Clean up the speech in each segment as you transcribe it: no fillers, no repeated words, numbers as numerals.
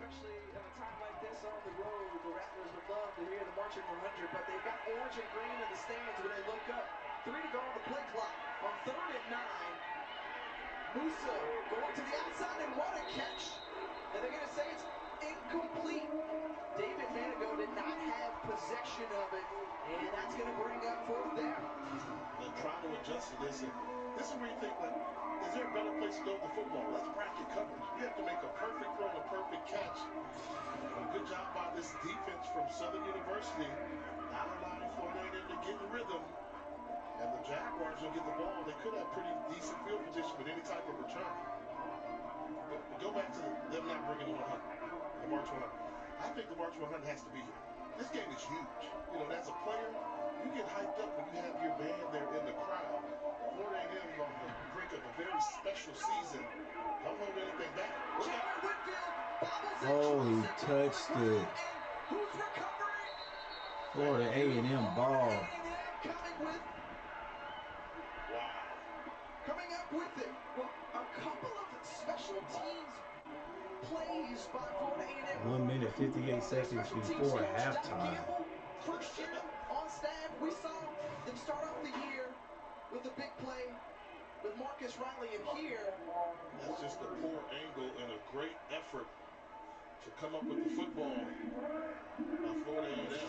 especially at a time like this on the road. The Rattlers would love to hear the marching 100, but they've got orange and green in the stands when they look up. 3 to go on the play clock on 3rd and 9. Musa going to the outside and what a catch! And they're going to say it's incomplete. David Manigo did not have possession of it, and that's going to bring up 4th down. They're trying to adjust to this, and this is where you think, like, is there a better place to go with the football? Let's bracket coverage. You have to make a perfect throw and a perfect catch. A good job by this defense from Southern University, not allowing Florida A&M to get in rhythm. And the Jaguars will get the ball. They could have pretty decent field position with any type of return. But go back to them not bringing the 100, the March 100. I think the March 100 has to be here. This game is huge. You know, as a player, you get hyped up when you have your band there in the crowd. Florida A&M is on the brink of a very special season. Don't hold anything back. Oh, he touched it. Who's recovering? Florida A&M ball. Coming up with it. Well, a couple of special teams plays by Florida A&M. 1 minute 58 seconds before halftime. First year on staff, we saw them start off the year with a big play with Marcus Riley, and here that's just a poor angle and a great effort to come up with the football by Florida A&M.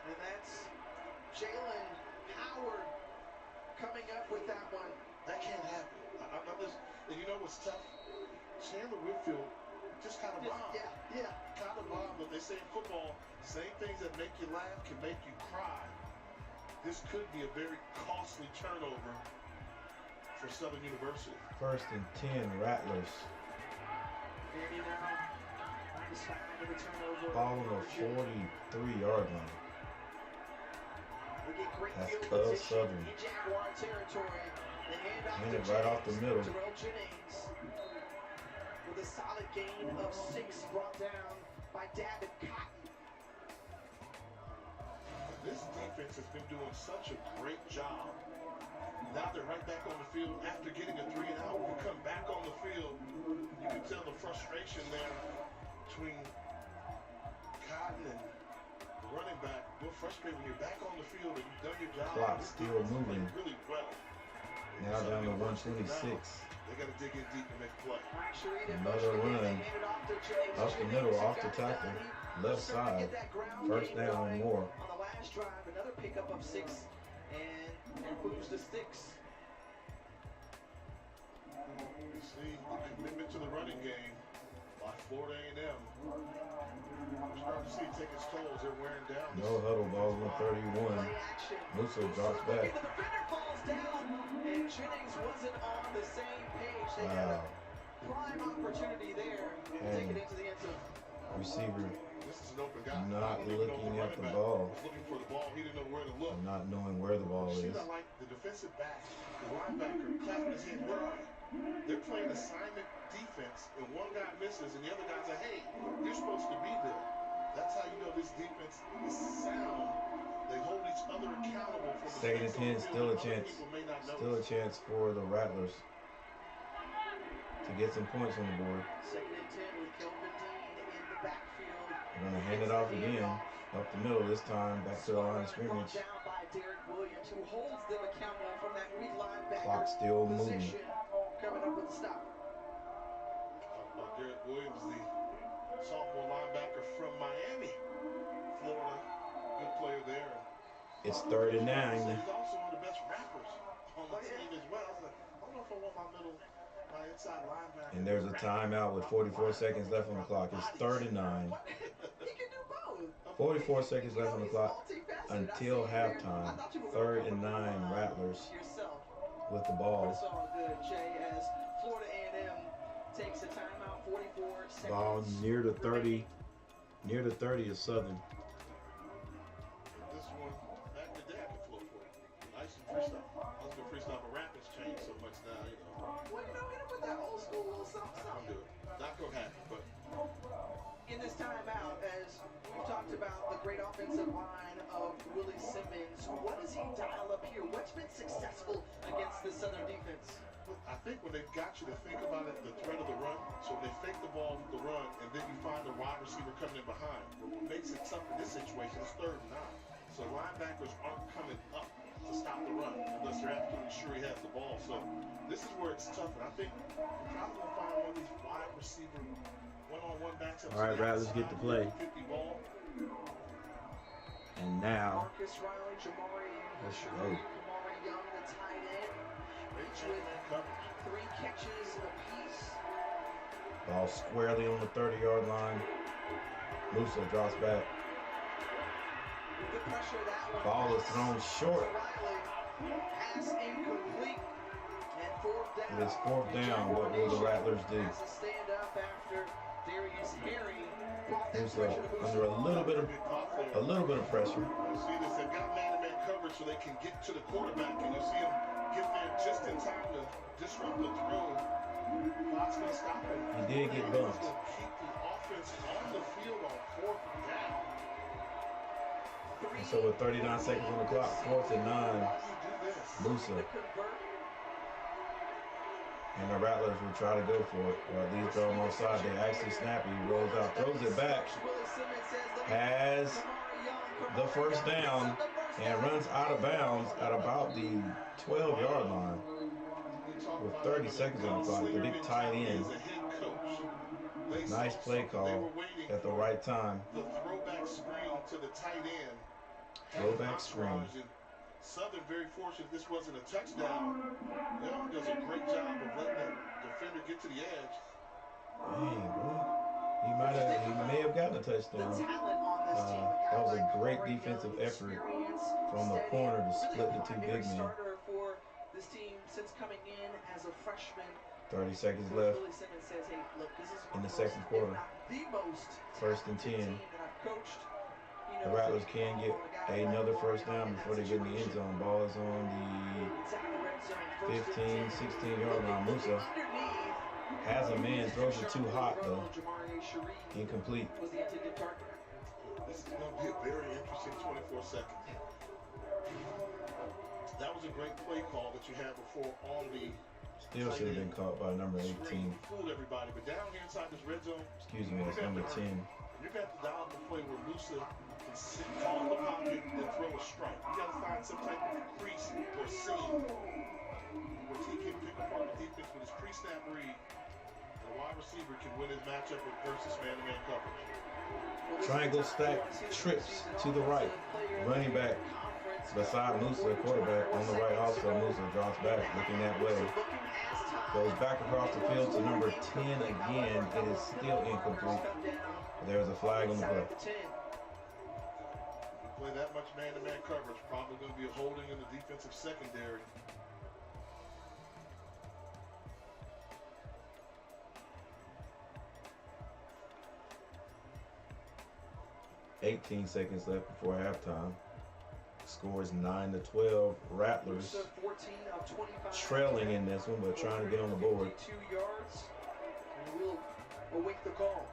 And that's Jalen Howard coming up with that one. That can't happen. I'm just, and you know what's tough? Chandler Whitfield just kind of bombed. Yeah. Kind of bombed, but they say in football, same things that make you laugh can make you cry. This could be a very costly turnover for Southern University. 1st and 10, Rattlers. Ball on the 43-yard line. We get great That's field Cub position Southern. in Jaguar territory. They hand off Hand to it right off the middle. Terrell Jennings with a solid gain of 6 brought down by Davin Cotton. This defense has been doing such a great job. Now they're right back on the field after getting a 3 and out. When you come back on the field, you can tell the frustration there between Cotton and the running back. We're frustrated when you're back on the field and you've done your job. Clock still moving. Really well. Now down to 126. They got to dig in deep and make a play. Another run. Up the middle, off the tackle. Left side. 1st down and more. On the last drive, another pickup of 6 and moves the sticks. You see the commitment to the running game by Florida A&M. We're starting to see it take its tolls. They're wearing down. No huddle, ball on 31. Musa drops back. The defender falls down, and Jennings wasn't on the same page. They had a prime opportunity there to take it into the end zone. Receiver this is an open guy. not looking at the ball. Was looking for the ball. He didn't know where to look. Not knowing where the ball is. Like the defensive back, the linebacker, clapping his hand. Where are you? They're playing assignment defense, and one guy misses, and the other guy's like, hey, you're supposed to be there. That's how you know this defense is sound. They hold each other accountable for the 2nd and 10, still a chance. Still a chance for the Rattlers to get some points on the board. 2nd and 10 with Kelvin Dean in the backfield. They're going to hand it off again. Up the middle this time, back to the line of scrimmage. Down by Derek Williams, who holds them accountable from that weak linebacker Clock still moving. Coming up with the stop. Derek Williams, the sophomore linebacker from Miami, Florida. Good player there. It's 3rd and 9. He's also one of the best rappers on the team as well. I was like, I don't know if I want my inside linebacker. And there's a timeout with 44 seconds left on the clock. It's 3rd and 9. He can do both. 44 seconds left on the clock until halftime. 3rd and 9, Rattlers with the ball. It's all good, Jay, as Florida A&M takes a timeout, 44 seconds. Ball near the 30. Near the 30 is Southern. This one, back in the day, I could float for it. Nice and freestyle. I was going to freestyle, but rap has changed so much now, you know. Well, you know, hit him with that old school little something. I'm do it. Not going to happen, but. In this timeout, as we've talked about the great offensive line of Willie Simmons, what does he dial up here? What's been successful against the Southern defense? I think when they've got you to think about it, the threat of the run, so when they fake the ball with the run, and then you find a wide receiver coming in behind. But what makes it tough in this situation is 3rd and 9. So linebackers aren't coming up to stop the run unless they're absolutely sure he has the ball. So this is where it's tough, and I think you're probably going to find one of these wide receiver one-on-one matchups. All right, Rattlers get to play. 50 ball. And now, Marcus Riley, let's go. Jamari Young, the tight end, each with 3 catches apiece. Ball squarely on the 30-yard line. Musa drops back. Good pressure, that one. Ball is thrown short. Riley, pass incomplete. And 4th down. It is 4th down. What will the Rattlers do? Has to stand up after Darius Harry brought that Musa pressure to under a little bit of pressure. You see this, they've got man-to-man coverage so they can get to the quarterback, and you see him get there just in time to disrupt the throw. Fox going to stop him. He did get bumped. Keep the offense on the field on 4th down. And so with 39 seconds on the clock, 4th and 9, Musa. And the Rattlers will try to go for it, or at least throw him offside. They actually snap it. He rolls out, throws it back, has the 1st down, and runs out of bounds at about the 12-yard line. With 30 seconds on the clock, the big tight end. Nice play call at the right time. The throwback screen to the tight end. Throwback screen. Southern very fortunate this wasn't a touchdown. Young does a great job of letting that defender get to the edge. Dang, boy. He may have gotten a touchdown. That was a great defensive effort from the corner to split the 2 big men. For this team since coming in as a freshman. 30 seconds left in the 2nd quarter. 1st and 10. The Rattlers can get another 1st down before they get in the end zone. Ball is on the 15, 16-yard line. Musa has a man, throws it too hot though. Incomplete. This is going to be a very interesting 24 seconds. That was a great play call that you had before on the. Still should have been caught by number 18. Fooled everybody, but down here inside this red zone. Excuse me, that's number 10. You got to dial the play where Musa can sit on the pocket and throw a strike. You got to find some type of crease or seam where he can pick apart the defense with his pre-snap read, and the wide receiver can win his matchup versus man-to-man coverage. Triangle stack trips to the right. Running back beside Musa, quarterback on the right also. Musa drops back, looking that way. Goes back across the field to number 10 again. It is still incomplete. There's a flag on the play. Play that much man-to-man coverage, probably going to be a holding in the defensive secondary. $18 seconds left before halftime. Score is 9-12. Rattlers trailing in this one, but trying to get on the board. 2 yards, and we'll await the call.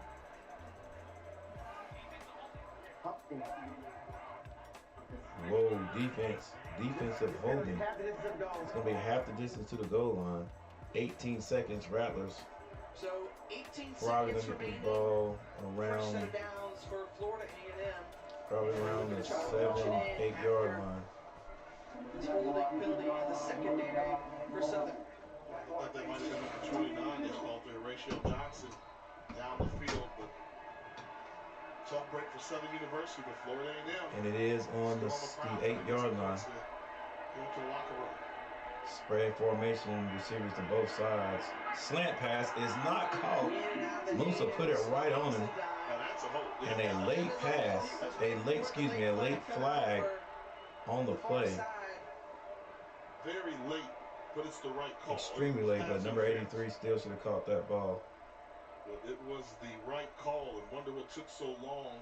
Whoa, defensive holding. It's going to be half the distance to the goal line. 18 seconds, Rattlers. So 18 probably seconds going to get remaining. the ball around, First set of downs for Florida A&M. probably around the 7-8 yard line. It's holding penalty in the secondary for Southern. I thought that might have been number 29. They called there, Horatio Johnson down the field, but tough break for Southern University, but Florida A&M. And it is on the 8 yard line. Into the locker room. Spread formation, receivers to both sides. Slant pass is not caught. Musa put it right on him. And a late pass, a late flag on the play. Very late, but it's the right call. Extremely late, but number 83 still should have caught that ball. But it was the right call, and wonder what took so long.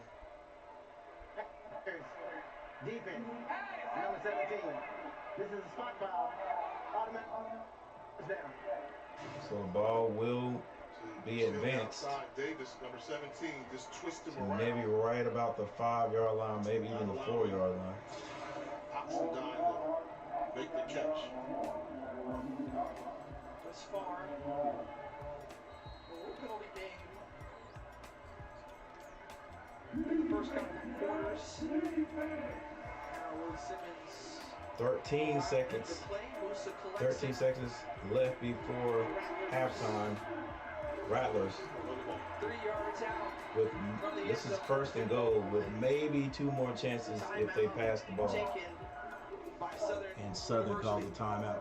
Defense, number 17. This is a spot foul. Ottoman is down. So the ball will be advanced. Davis, number 17, just twist him around. Maybe right about the 5 yard line, maybe even the 4 yard line. Pops and dime to make the catch. Thus far, a penalty game. In the first couple of quarters. Now Will Simmons. 13 seconds. 13 seconds left before halftime. Rattlers. 3 yards out. This is first and goal with maybe 2 more chances if they pass the ball. And Southern calls a timeout.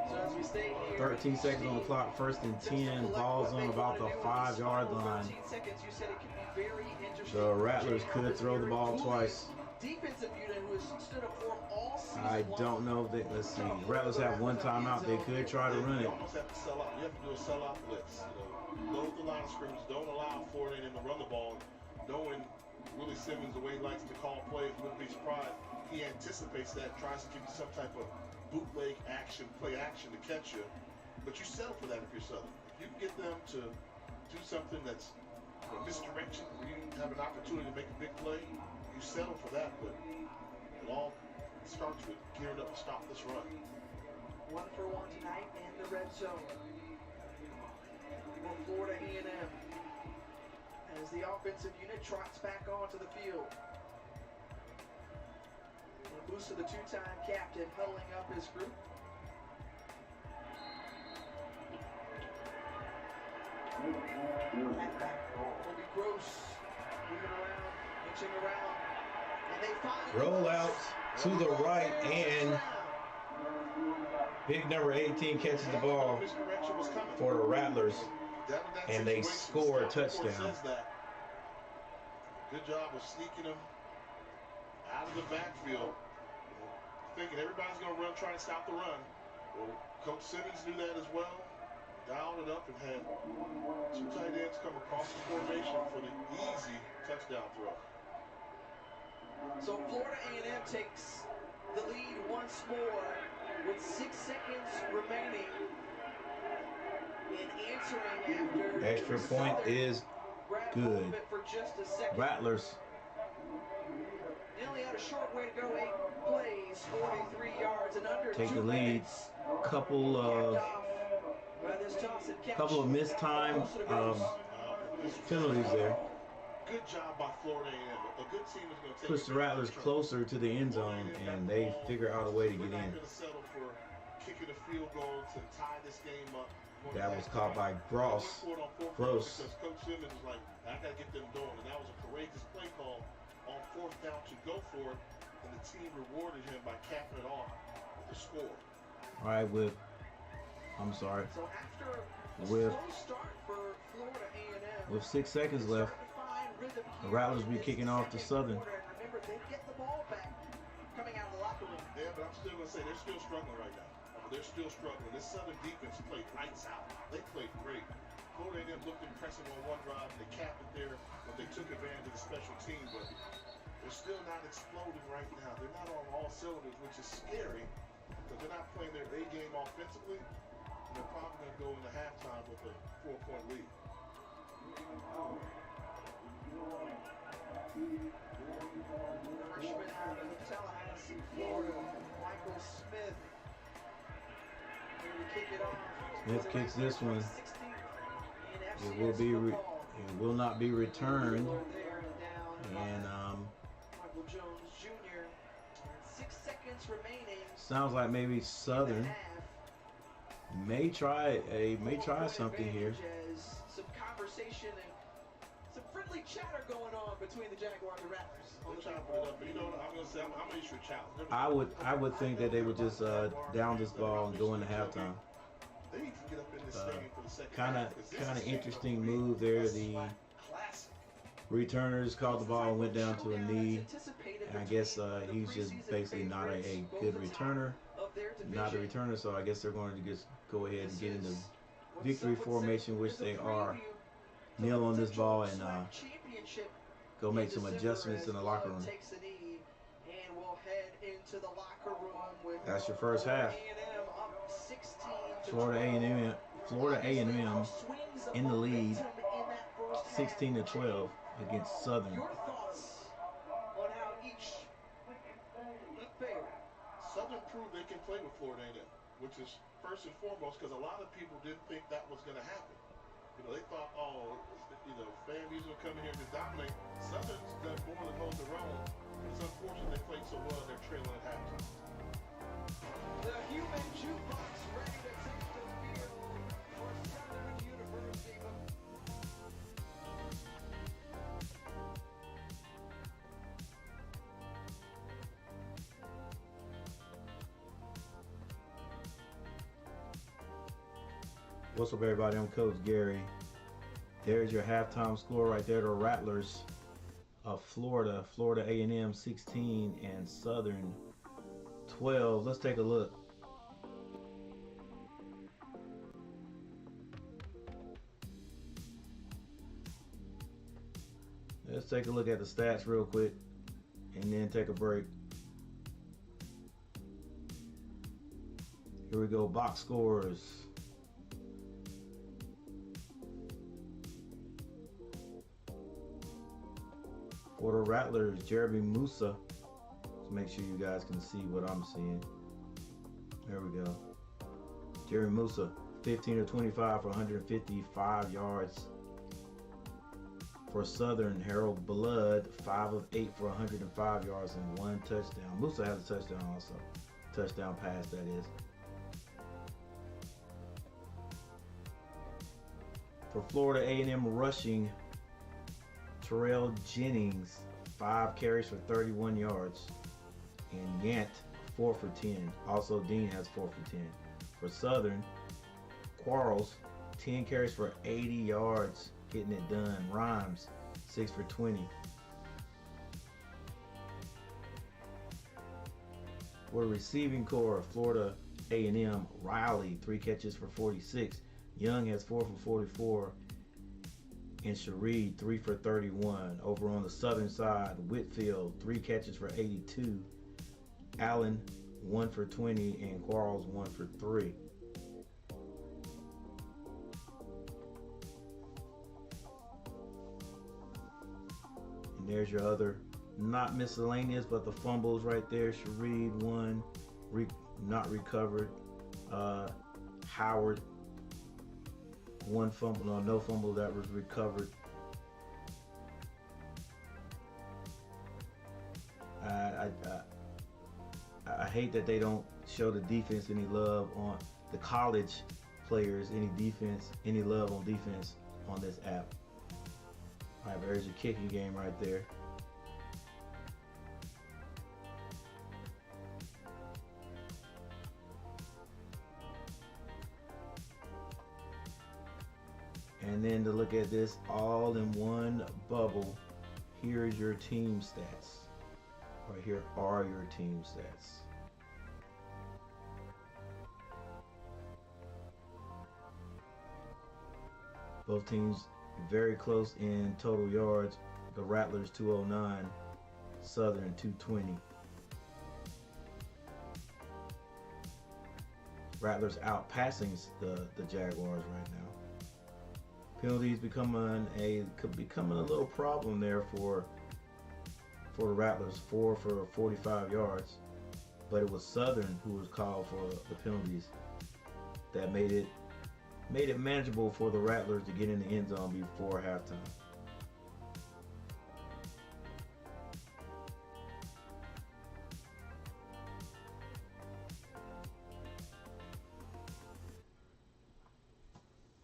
So as we stay here, 13 seconds on the clock, first and 10, ball's on about the 5-yard line. The Rattlers could throw the ball twice. Defensive unit who has stood up for them all season I don't know if they, let's see, Rattlers have 1 timeout, they could try to run it. You almost have to sell out. You have to do a sell-out blitz. Load the line of scrimmage, don't allow Florida A&M to run the ball, knowing Willie Simmons, the way he likes to call plays, wouldn't be surprised. He anticipates that, tries to give you some type of bootleg action, play action to catch you. But you settle for that if you're Southern. If you can get them to do something that's a misdirection, where you have an opportunity to make a big play, you settle for that. But it all starts with gearing up to stop this run. 1 for 1 tonight in the red zone for Florida A&M as the offensive unit trots back onto the field. Musa, the 2-time captain, huddling up his group. Will be Gross moving around, inching around, and they find roll out to the right, and big number 18 catches the ball for the Rattlers, and they score a touchdown. Good job of sneaking them out of the backfield, thinking everybody's going to run, trying to stop the run. Well, Coach Simmons knew that as well. Dialed it up and had 2 tight ends come across the formation for the easy touchdown throw. So Florida A&M takes the lead once more with 6 seconds remaining. And answering after Extra point is good. For just a second. Rattlers. They only had a short way to go, 8 plays, 43 yards, and under Take 2 the lead. minutes. Couple of missed time penalties there. Good job by Florida A&M. A good team is going to take Push the Rattlers closer to the end zone, and they figure out a way to get in. They're not going to settle for kicking a field goal to tie this game up. That was caught by Gross. Because Coach Simmons was like, I got to get them going. And that was a courageous play call on 4th down to go for it. And the team rewarded him by capping it off with a score. All right, I'm sorry. So after a With slow start for Florida A&M, with 6 seconds left, the Rattlers be kicking off to Southern. Remember, they get the ball back coming out of the locker room. Yeah, but I'm still going to say they're still struggling right now. They're still struggling. This Southern defense played lights out. They played great. Florida A&M looked impressive on 1 drive. They capped it there, but they took advantage of the special team. But they're still not exploding right now. They're not on all cylinders, which is scary because they're not playing their A game offensively. And they're probably going to go into halftime with a 4-point lead. Freshman out of Tallahassee, Florida, Michael Smith. To kick it off. Smith kicks this one. It will not be returned. And Michael Jones Jr. 6 seconds remaining. sounds like maybe Southern may try something here. Some conversation and some friendly chatter going on between the Jaguars and Rattlers. They're chopping it up, but you know what? I'm going to say I'm going to issue a challenge. I would think that they would just down this ball and go into halftime. They need to get up in this stadium for the second Kind half, of interesting move there. The returners caught the ball and went down to a knee. And I guess he's just basically not a good returner. Not a returner, so I guess they're going to just go ahead and get into victory formation, which they are. Kneel on this ball and go make some adjustments in the locker room. That's your first half. Florida A&M in the lead, 16-12 against Southern. Your thoughts on how each looked fair? Southern proved they can play with Florida A&M, which is first and foremost because a lot of people didn't think that was going to happen. You know, they thought, oh, you know, FAMU's will come in here and dominate. Southern's done more than hold their own. It's unfortunate they played so well, they're trailing at halftime. The human jukebox ready to take the field for Southern University. What's up, everybody? I'm Coach Gary. There's your halftime score right there. The Rattlers of Florida A&M 16 and Southern 12. Let's take a look. Let's take a look at the stats real quick and then take a break. Here we go. Box scores. For the Rattlers, Jeremy Musa. Let's make sure you guys can see what I'm seeing. There we go. Jeremy Musa, 15 of 25 for 155 yards. For Southern, Harold Blood, 5 of 8 for 105 yards and 1 touchdown. Musa has a touchdown also. Touchdown pass, that is. For Florida A&M rushing, Terrell Jennings, 5 carries for 31 yards. And Yant, 4 for 10. Also, Dean has 4 for 10. For Southern, Quarles, 10 carries for 80 yards. Getting it done. Rhymes, 6 for 20. For the receiving core, Florida A&M, Riley, 3 catches for 46. Young has 4 for 44. And Shareed, 3 for 31. Over on the Southern side, Whitfield, 3 catches for 82. Allen, 1 for 20. And Quarles, 1 for 3. And there's your other, not miscellaneous, but the fumbles right there. Shareed, 1, not recovered. Howard, 1 fumble, no fumble that was recovered. I hate that they don't show the defense any love on the college players, any love on defense on this app. All right, there's your kicking game right there. And then to look at this all in one bubble, here's your team stats. Right here are your team stats. Both teams very close in total yards. The Rattlers 209, Southern 220. Rattlers outpassing the Jaguars right now. Penalties becoming a little problem there for the Rattlers. 4 for 45 yards, but it was Southern who was called for the penalties that made it manageable for the Rattlers to get in the end zone before halftime.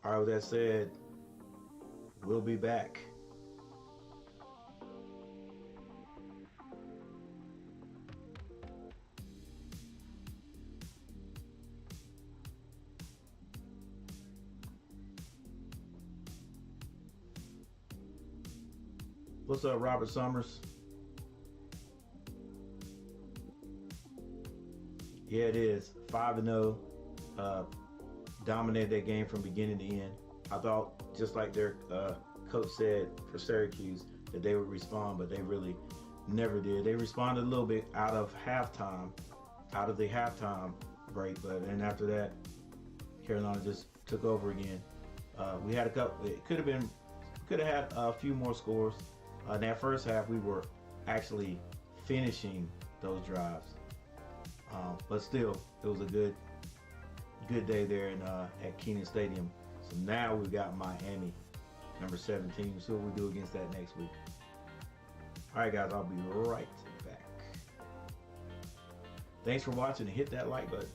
All right, with that said, we'll be back. What's up, Robert Summers? Yeah, it is. 5-0. Dominated that game from beginning to end. I thought, just like their coach said for Syracuse, that they would respond, but they really never did. They responded a little bit out of the halftime break, but then after that, Carolina just took over again. We had a couple. It could have had a few more scores. In that first half, we were actually finishing those drives. But still, it was a good day there at Kenan Stadium. So now we've got Miami, number 17. We'll see what we do against that next week. All right, guys, I'll be right back. Thanks for watching, and hit that like button.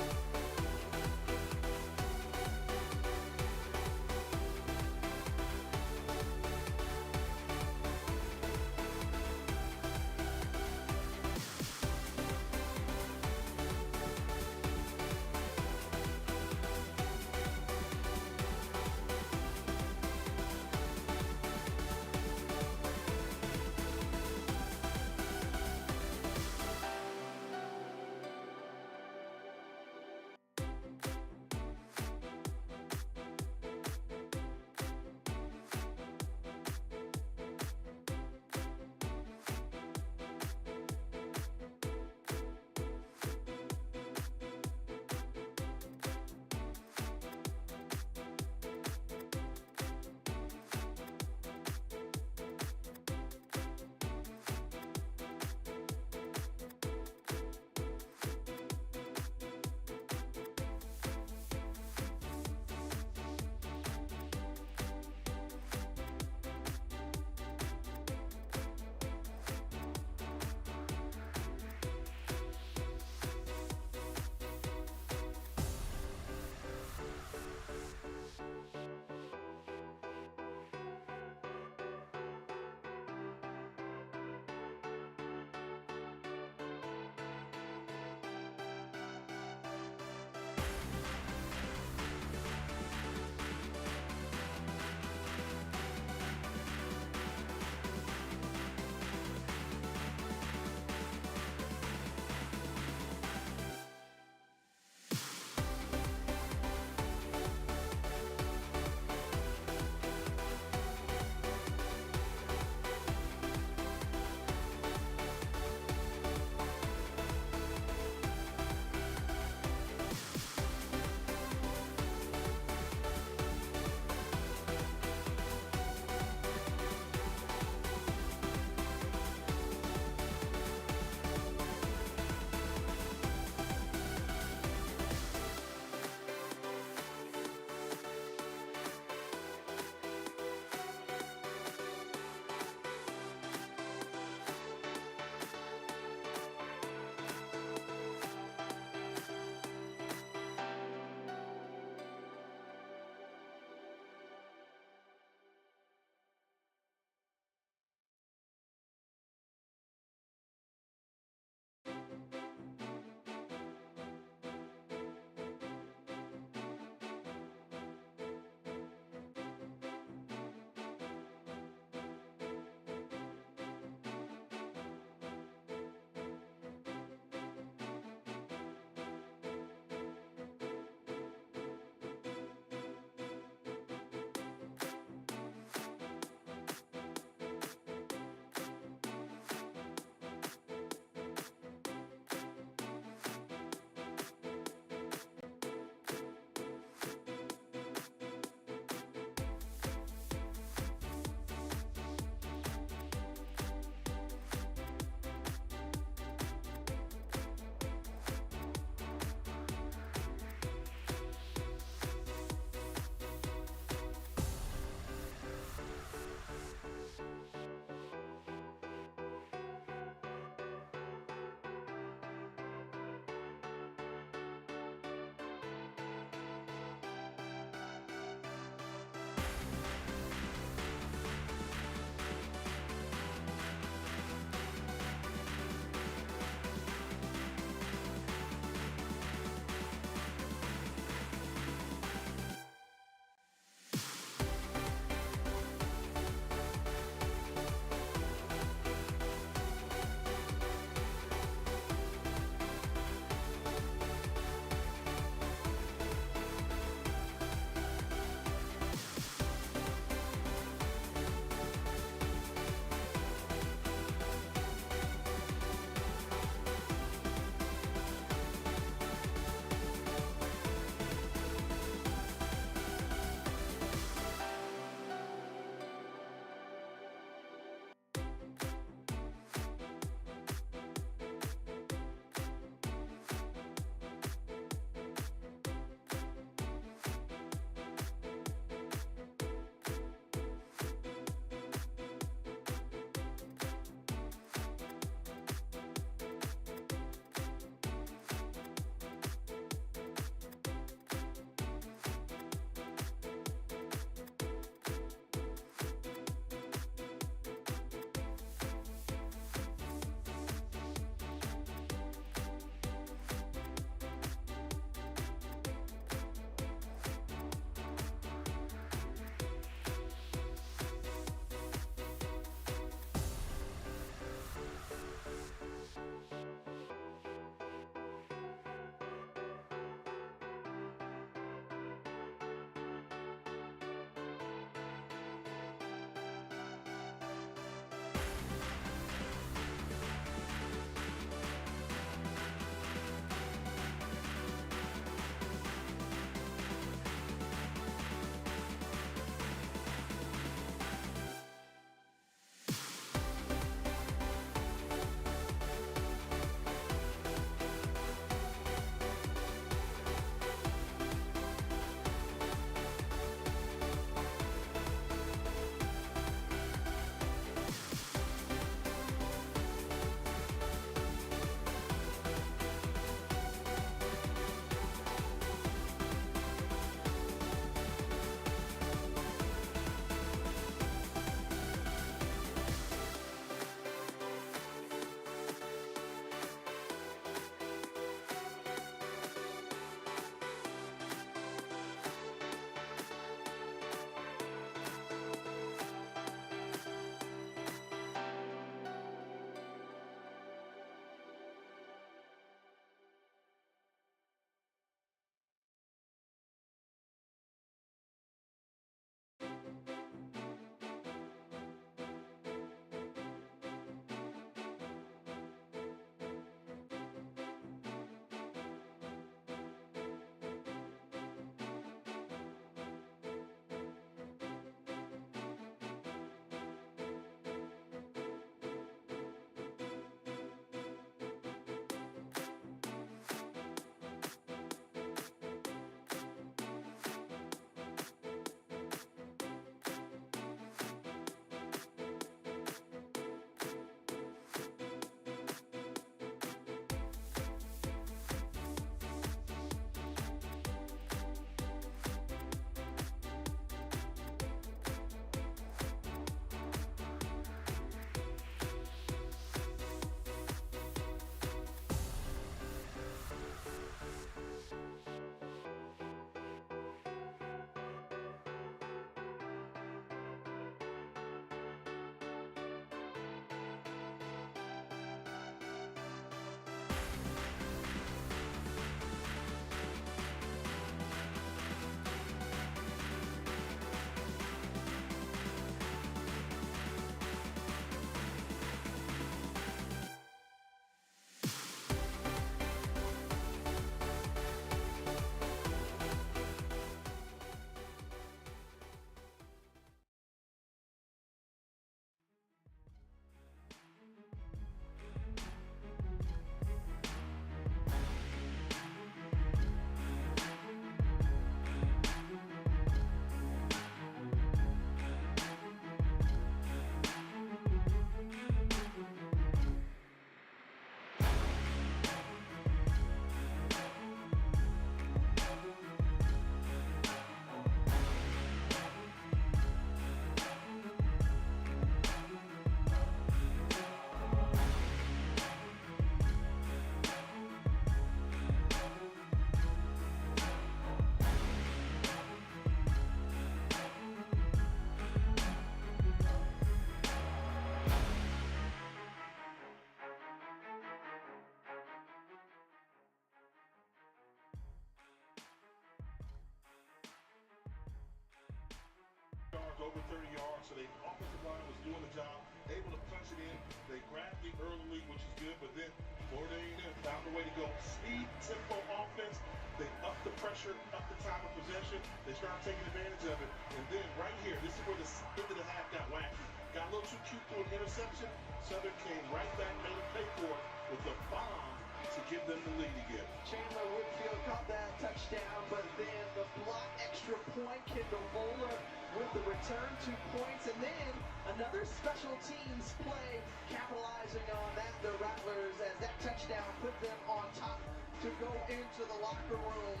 over 30 yards. So the offensive line was doing the job, able to punch it in. They grabbed the early, which is good, but then Florida A&M found a way to go. Speed, tempo offense. They upped the pressure, upped the time of possession. They started taking advantage of it. And then right here, this is where the end of the half got wacky. Got a little too cute for an interception. Southern came right back, made a pay for it with a bomb to give them the lead again. Chandler Whitfield caught that touchdown, but then the block extra point, Kendall Bowler with the return 2 points, and then another special teams play capitalizing on that. The Rattlers, as that touchdown put them on top to go into the locker room.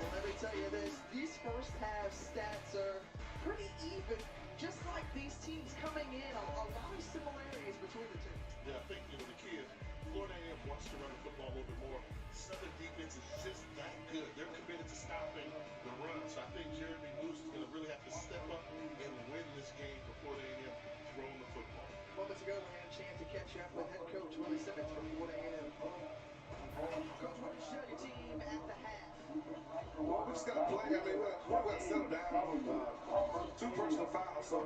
And let me tell you this, these first half stats are pretty even, just like these teams coming in, a lot of similarities between the two. Yeah, I think, the key is Florida A&M wants to run the football a little bit more. Southern defense is just that good. They're committed to stopping the run. So I think Jeremy Moose is going to really have to step up and win this game for Florida A&M throwing the football. Moments ago, we had a chance to catch up with head coach Willie Simmons from Florida A&M. Coach, what did you tell your team at the half? Well, we just got to play. I mean, we're going to settle down. 2 personal fouls, so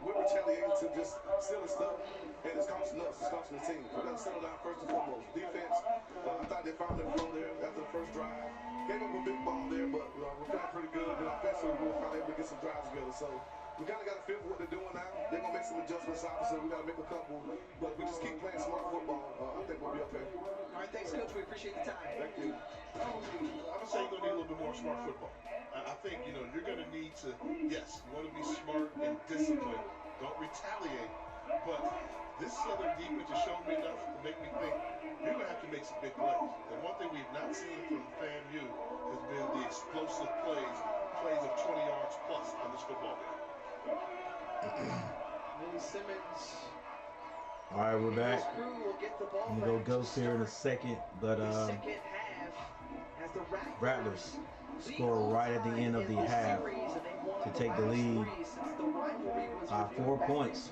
we're retaliating to just silly stuff, and it's costing us, it's costing the team. We're going to settle down first and foremost. Defense, I thought they found their flow there after the first drive. Gave up a big ball there, but we're feeling pretty good. And offensively, we were finally able to get some drives together. So we kind of got a feel for what they're doing now. They're going to make some adjustments, obviously. We got to make a couple, but we just keep playing smart football. I think we'll be okay. All right, thanks, Coach. We appreciate the time. Thank you. I'm going to say you're going to need a little bit more smart football. I think, you're going to need to, yes, you want to be smart and disciplined. Don't retaliate. But this Southern defense has shown me enough to make me think you're going to have to make some big plays. And one thing we've not seen from FAMU has been the explosive plays of 20 yards plus on this football game. Willie Simmons. All right, we're back. I'm gonna go Ghost here in a second, but second half, as the Rattlers score right at the end of the half to take the lead by 4 points.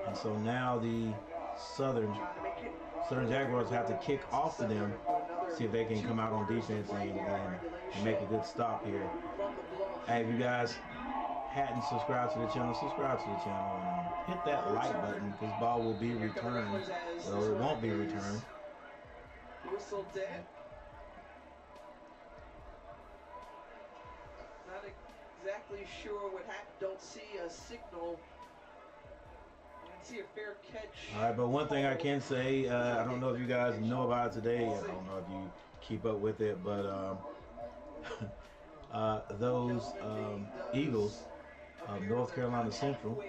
And so now the Southern Jaguars have to kick off to them, see if they can come out on defense and make a good stop here. Hey, if you guys hadn't subscribed to the channel, subscribe to the channel and hit that like button, because ball will be returned, or it won't be returned. Whistle dead. Not exactly sure what happened. Don't see a signal. I can see a fair catch. All right, but one thing I can say, I don't know if you guys know about it today. I don't know if you keep up with it, but those Eagles of North Carolina Central,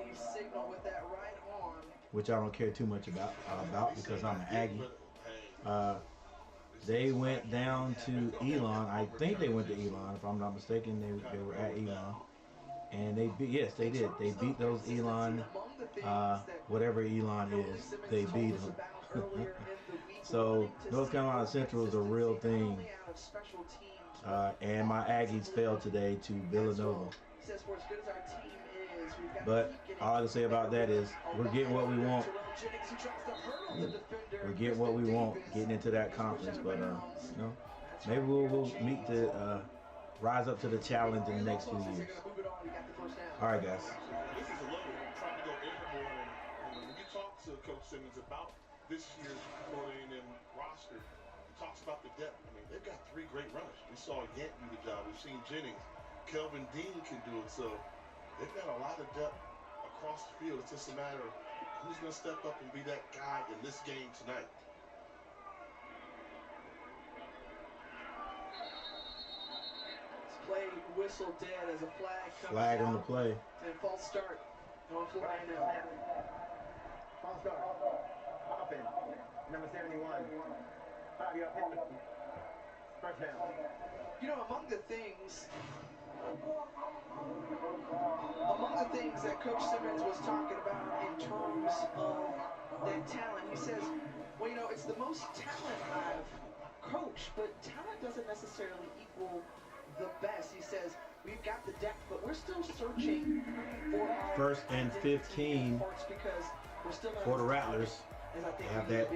which I don't care too much about because I'm an Aggie. They went down to Elon. I think they went to Elon, if I'm not mistaken. They were at Elon, and they beat. Yes, they did. They beat those Elon, whatever Elon is. They beat them. So North Carolina Central is a real thing. And my Aggies fell today to Villanova. But all I can say about that is we're getting what we want. We're getting what we want, getting into that conference. But maybe we'll meet to rise up to the challenge in the next few years. All right, guys. This is a level trying to go airborne, and when you talk to Coach Simmons about this year's Florida A&M roster, he talks about the depth. I mean, they've got 3 great runners. We saw Yant do the job. We've seen Jennings. Kelvin Dean can do it. So they've got a lot of depth across the field. It's just a matter of who's going to step up and be that guy in this game tonight. This play whistle dead as a flag comes Flag out. on the play. And false start on Florida A&M. False start. Offense. Number 71. 5-yard penalty. First down. Among the things that Coach Simmons was talking about in terms of that talent, he says, well, it's the most talent I've coached, but talent doesn't necessarily equal the best. He says, we've got the depth, but we're still searching for our First and 15 for the Rattlers. They have that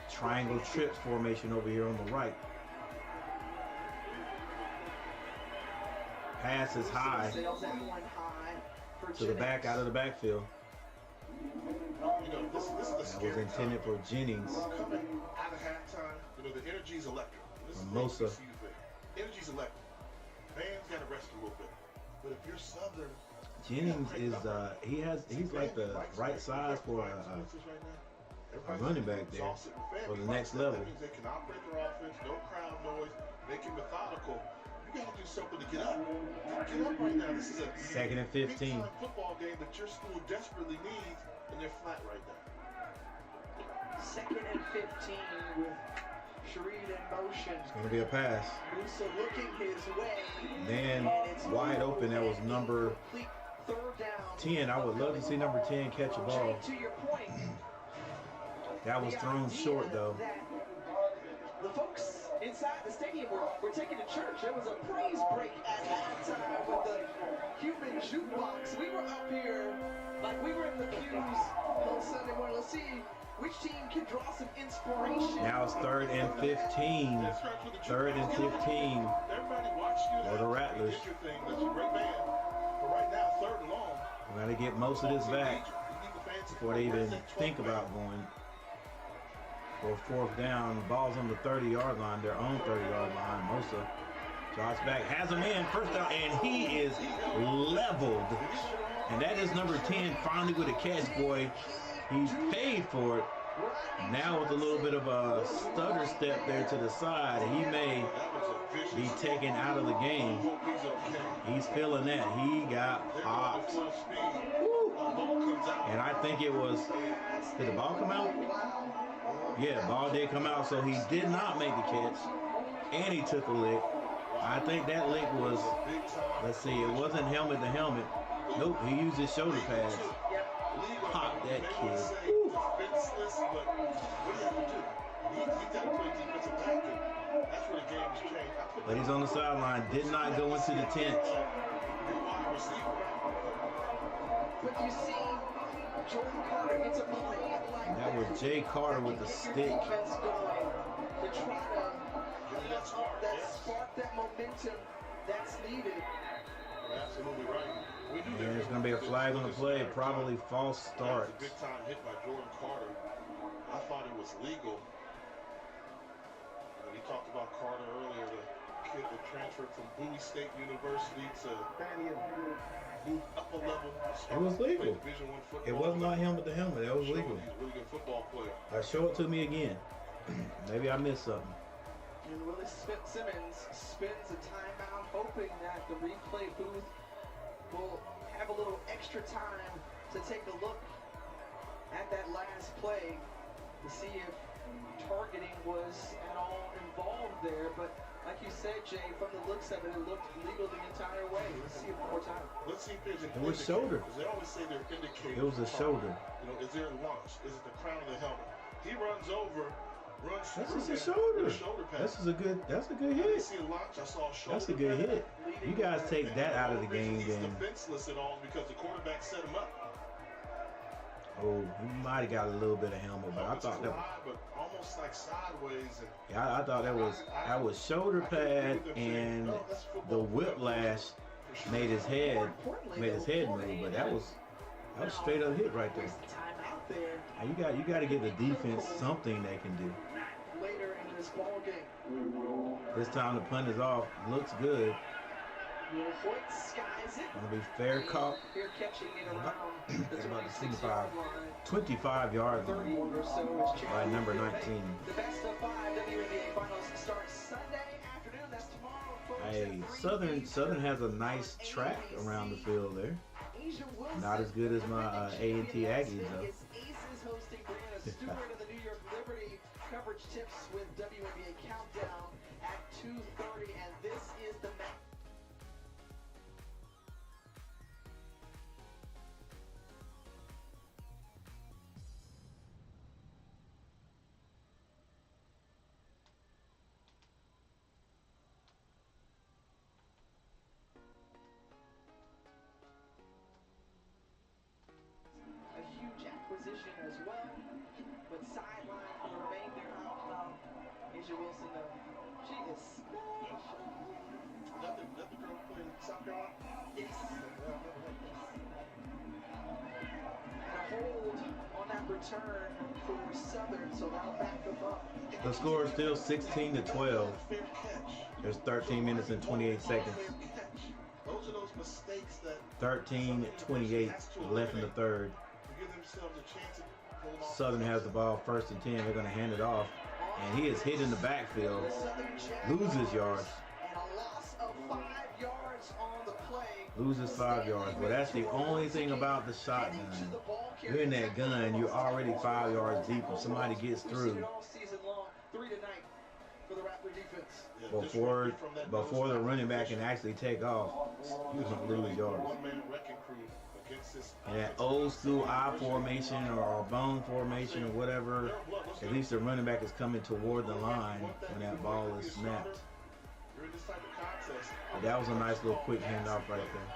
triangle trips formation over here on the right. Pass is high. Sails that one high. to the back, out of the backfield. You know, this is the That scary was intended time. for Jennings. Coming out of halftime, you know, the energy's electric. This is Mosa. the HBCU thing. Energy's electric. Fans got to rest a little bit. But if you're Southern, Jennings is he's like the right size for a running back there for the next level. That means they can operate their offense, no crowd noise, make it methodical. You got to do something to get up. Get up right now. This is a 2nd and 15. big-time football game that your school desperately needs, and they're flat right now. 2nd and 15 with Shareed in motion. It's going to be a pass. Musa looking his way. Man, wide open. That was number Complete third down. 10. I would love to see number 10 catch a ball. Jay, to your point, That was thrown short, though. The folks inside the stadium were taken to church. There was a praise break at halftime with the human jukebox. We were up here like we were in the pews on Sunday morning. Let's see which team can draw some inspiration. Now it's 3rd and 15. 3rd and 15. Everybody watch you. For the Rattlers. You did your thing. That's a great band. But right now, 3rd and long. We're going to get most of this back before they even think about going for 4th down. Ball's on the 30-yard line, their own 30-yard line. Mosa drops back, has him in, 1st down, and he is leveled. And that is number 10 finally with a catch, boy. He's paid for it. Now with a little bit of a stutter step there to the side, he may be taken out of the game. He's feeling that. He got popped. Woo. And I think it was, did the ball come out? Yeah, ball did come out, so he did not make the catch. And he took a lick. I think that lick was, let's see, it wasn't helmet to helmet. Nope, he used his shoulder pads. Pop that kid. Defenseless, but what do you have to do? He got to play defensive back, and that's where the game has changed. But he's on the sideline, did not go into the tent. But you see, Jordan Carter gets a play like That was Jay Carter with the stick. Defense going to try to spark that momentum that's needed. Absolutely right. And there's going to be a flag on the play, probably false start. That was a big time hit by Jordan Carter. I thought it was legal. We talked about Carter earlier, the kid that transferred from Bowie State University to move up a level. It was legal. Division I football. It was not helmet to helmet. That was legal. He's a really good football player. Show it to me again. Maybe I missed something. And Willie Simmons spends a timeout hoping that the replay booth will have a little extra time to take a look at that last play to see if targeting was at all involved there. But like you said, Jay, from the looks of it, it looked legal the entire way. Let's see it one more time. Let's see if there's an It was indicator, shoulder. because they always say they're indicators. It was a shoulder. You know, is there a launch? Is it the crown of the helmet? He runs over, runs This through is a him shoulder. with a shoulder pass. That's a good I didn't hit. see a launch. I saw a shoulder. That's a good pass. hit. You guys take that out of the game, He's then. defenseless at all because the quarterback set him up. Oh, he might have got a little bit of helmet, but I thought that. High, but almost like sideways. And Yeah, I thought that was shoulder pad, and the whiplash made his head move. But that was straight up hit right there. Timeout there And you got to give the defense something they can do. later in this ball game. This time the punt is off. Looks good. Hoyt skies it. Gonna be fair cop. Here catching it around the It's about 26-yard line. 25-yard 31 line or so is by number 19. The best of 5 WNBA finals start Sunday afternoon. That's tomorrow, folks. Hey, at 3 Southern has a nice track around the field there. Asia Wilson, Not as good as my A&T Aggies though. Aces hosting Brianna Stewart of the New York Liberty. Coverage tips with WNBA Countdown at 2:30, and this is the match. A huge acquisition as well, but sideline for the remainder of Asia Wilson, she is special. Let the girl play soccer on. Yes. return for Southern, so that'll back them up. The score is still 16-12. There's 13 minutes and 28 seconds. Those are those mistakes that 13:28 left in the third. give themselves a chance to hold off. Southern has the ball 1st and 10. They're going to hand it off. And he is hit in the backfield. Loses yards. And a loss of 5 yards on the play. Loses 5 yards. But that's the only thing about the shotgun. You're in that gun, you're already 5 yards deep. If somebody gets through before the running back can actually take off, you're going to lose yards. And that old school I formation or bone formation or whatever, at least the running back is coming toward the line when that ball is snapped. But that was a nice little quick handoff right there.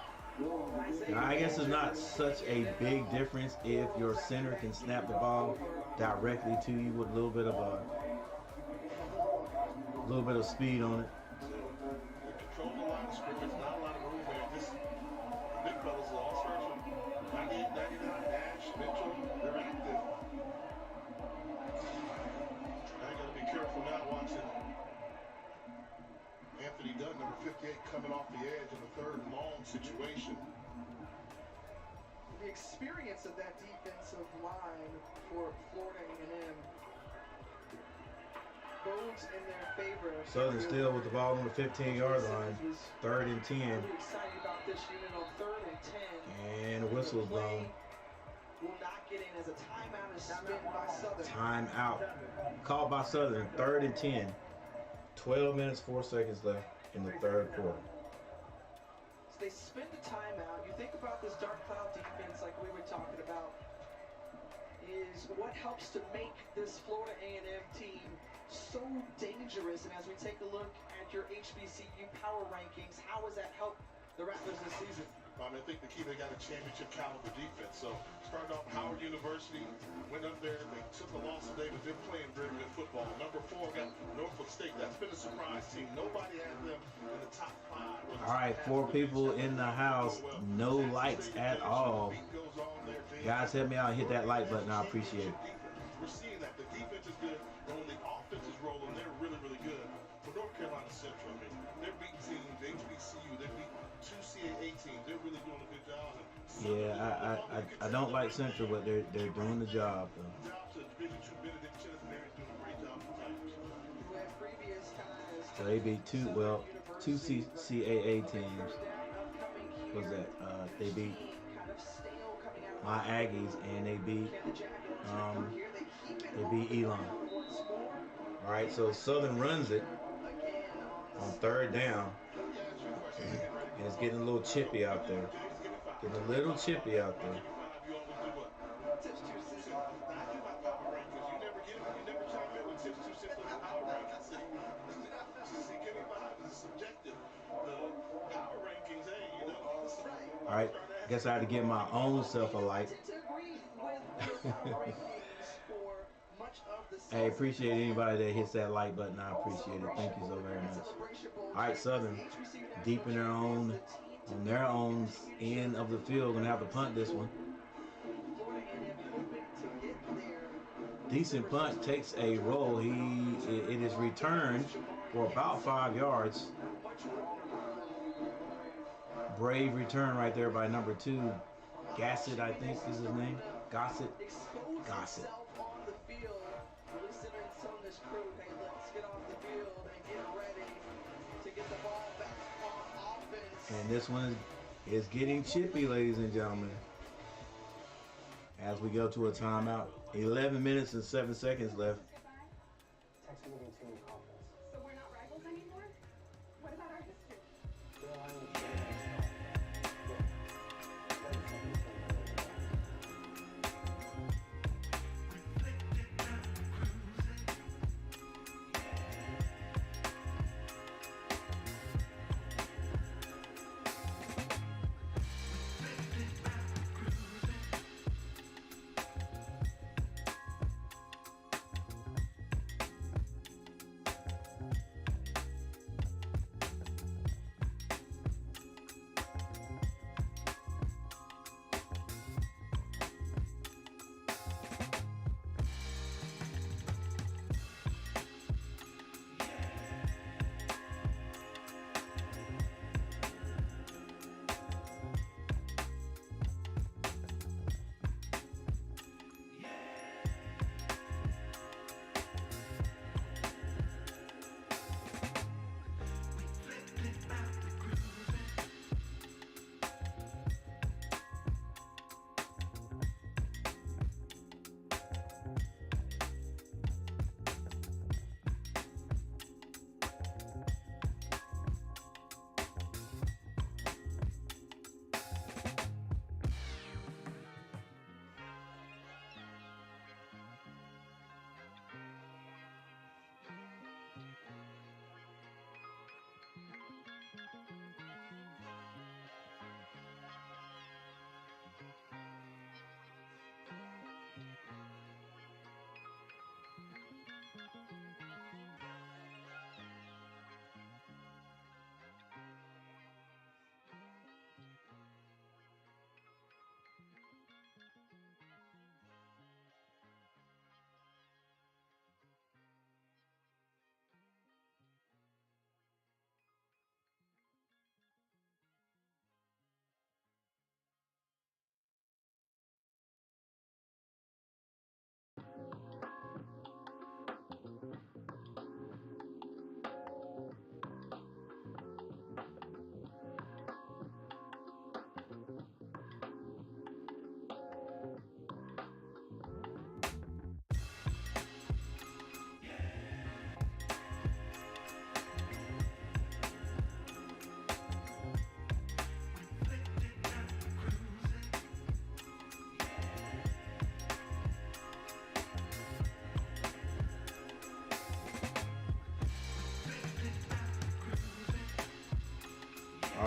Now, I guess it's not such a big difference if your center can snap the ball directly to you with a little bit of speed on it. Control the line of scrimmage, not a lot of room there. Just the big fellas are all starting from 98, 99, Nash, Mitchell, they're active. I gotta be careful now watching Anthony Dunn, number 58, coming off the edge in the 3rd and long situation. The experience of that defensive line for Florida A&M bodes in their favor. Southern still with the ball on the 15-yard line. 3rd and 10. Really excited about this unit on 3rd and 10. And the whistle's blown. Will not get in as a timeout is spent by Southern. Timeout. Called by Southern. 3rd and 10. 12 minutes, 4 seconds left in the 3rd quarter. So they spend a timeout. You think about this dark cloud defense like we were talking about is what helps to make this Florida A&M team so dangerous. And as we take a look at your HBCU power rankings, how has that helped the Rattlers this season? I think the key, they got a championship caliber defense. So started off Howard University, went up there, they took a loss today, but they're playing very good football. Number 4 got Norfolk State. That's been a surprise team. Nobody had them in the top 5. All right, 4 people in the house. No likes at all. Guys, help me out. Hit that like button. I appreciate it. We're seeing that the defense is good, and when the offense is rolling, they're really, really good. For North Carolina Central, I mean, they're beating teams, HBCU, they're beating 2 CAA teams. They're really doing a good job. Yeah, I don't like Central, but they're doing the job. Though. So they beat 2 CAA teams. What's that? They beat my Aggies, and they beat Elon. All right, so Southern runs it on 3rd down, and it's getting a little chippy out there. Getting a little chippy out there. All right, guess I had to give my own self a like. Hey, appreciate anybody that hits that like button. I appreciate it. Thank you so very much. All right, Southern, deep in on their own end of the field, gonna have to punt this one. Decent punt, takes a roll. It is returned for about 5 yards. Brave return right there by number 2. Gossett, I think is his name. Gossett. And this one is getting chippy, ladies and gentlemen. As we go to a timeout. 11 minutes and 7 seconds left. Texas moving team conference. So we're not rivals anymore? What about our history?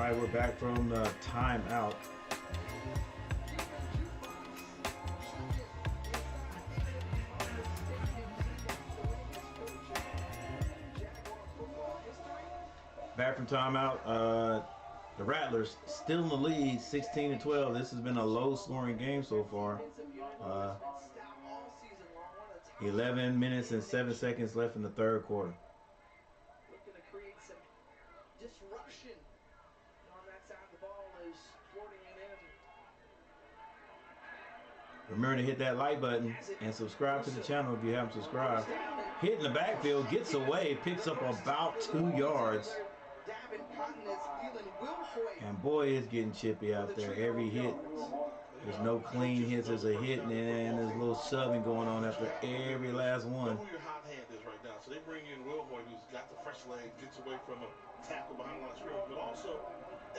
All right, we're back from the timeout. Back from timeout. The Rattlers still in the lead, 16-12. This has been a low-scoring game so far. 11 minutes and 7 seconds left in the third quarter. Looking to create some disruption on that side of the ball is floating it in. Remember to hit that like button and subscribe to the channel if you haven't subscribed. Hitting the backfield, gets away, picks up about 2 yards. And boy, it's getting chippy out there. Every hit, there's no clean hits. There's a hit and there's a little shoving going on after every last one. Know who your hot hand is right now. So they bring in Wilhoy, who's got the fresh leg, gets away from a tackle behind the line of scrimmage. But also,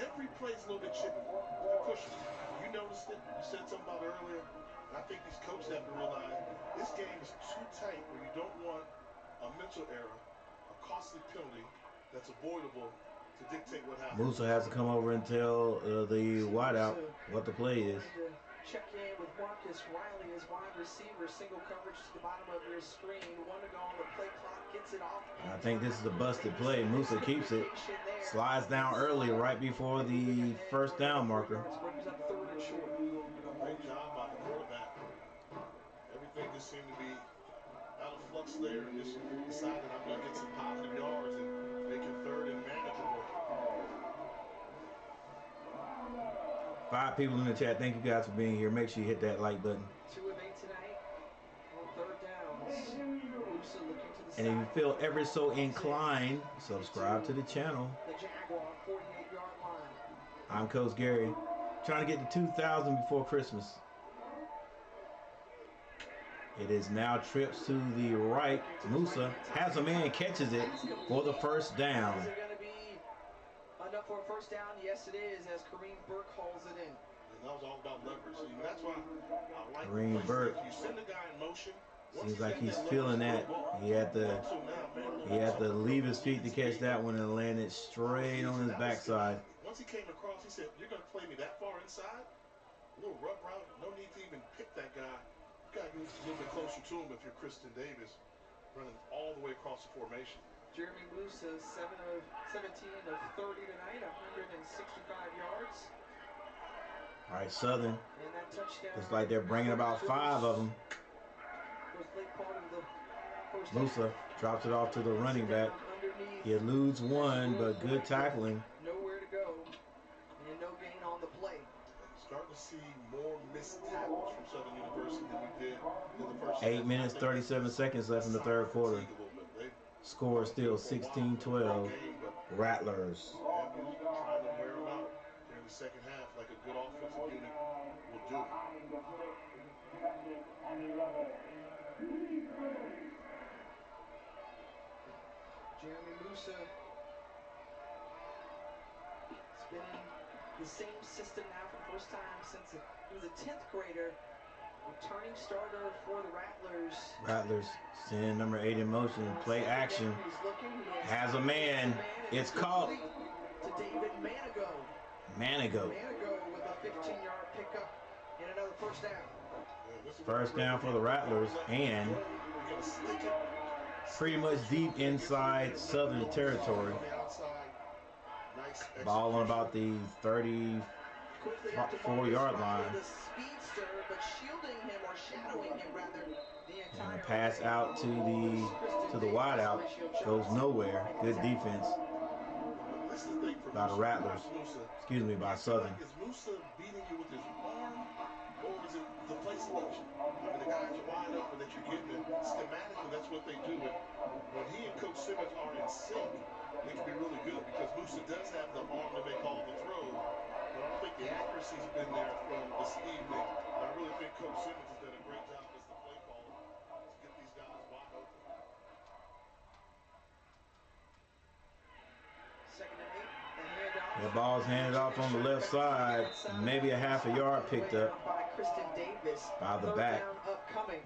every play's a little bit chippy. They're pushing. You noticed it. You said something about it earlier. I think these coaches have to realize this game is too tight where you don't want a mental error, a costly penalty that's avoidable to dictate what happens. Musa has to come over and tell the wideout what the play is. Check in with Marcus Riley as wide receiver, single coverage to the bottom of your screen. One to go on the play clock, gets it off. I think this is a busted play. Musa keeps it, slides down early right before the first down marker. Great job by the quarterback. Everything just seemed to be out of flux there, and just decided I'm going to get some positive yards and make it third and manageable. 5 people in the chat. Thank you guys for being here. Make sure you hit that like button. 2 of 8 tonight on third downs. Musa looking to the And if you feel ever so inclined, subscribe to the channel. The Jaguar 48-yard line. I'm Coach Gary, trying to get to 2,000 before Christmas. It is now trips to the right. Musa has a man, catches it for the first down. Is it going to be enough for a first down? Yes, it is, as Kareem Burke hauls it in. And that was all about leverage. See, that's why I like Kareem Burke. You send the guy in motion. Seems like he's feeling that. He had to leave his feet to catch that one and land it straight on his backside. Once he came across, he said, "You're going to play me that far inside? A little rough route. No need to even pick that guy. You got to get a little bit closer to him if you're Kristen Davis, running all the way across the formation." Jeremy Musa, 7 of 17 of 30 tonight, 165 yards. All right, Southern. And that touchdown. Looks like they're bringing about 5 of them. Musa drops it off to the running back. He eludes one, but good tackling. Nowhere to go, and no gain on the play. Starting to see more missed tackles from Southern University than we did in the first 8 minutes, 37 seconds left in the third quarter. Score still 16-12. Rattlers. Trying to wear them out during the second half like a good offensive unit will do. Jeremy Musa spinning the same system now for the first time since he was a 10th grader. Returning starter for the Rattlers. Rattlers send number 8 in motion. Play action. Has a man. It's caught. To David Manigo. Manigo. Manigo with a 15-yard pickup and another first down. First down for the Rattlers, and pretty much deep inside Southern territory. Ball on about the 34-yard line. And a pass out to the wideout goes nowhere. Good defense by the Rattlers. Excuse me, by Southern. Is Musa beating you with his arm, or is it the play selection? I mean, the guys are wide open that you're getting it. Schematically, that's what they do. And when he and Coach Simmons are in sync, they can be really good because Musa does have the arm to make all the throws. But I don't think the accuracy's been there from this evening. I really think Coach Simmons has done a great job as the play caller to get these guys wide open. Second and 8. The ball's handed off on the left side. Maybe a half a yard picked up by the back.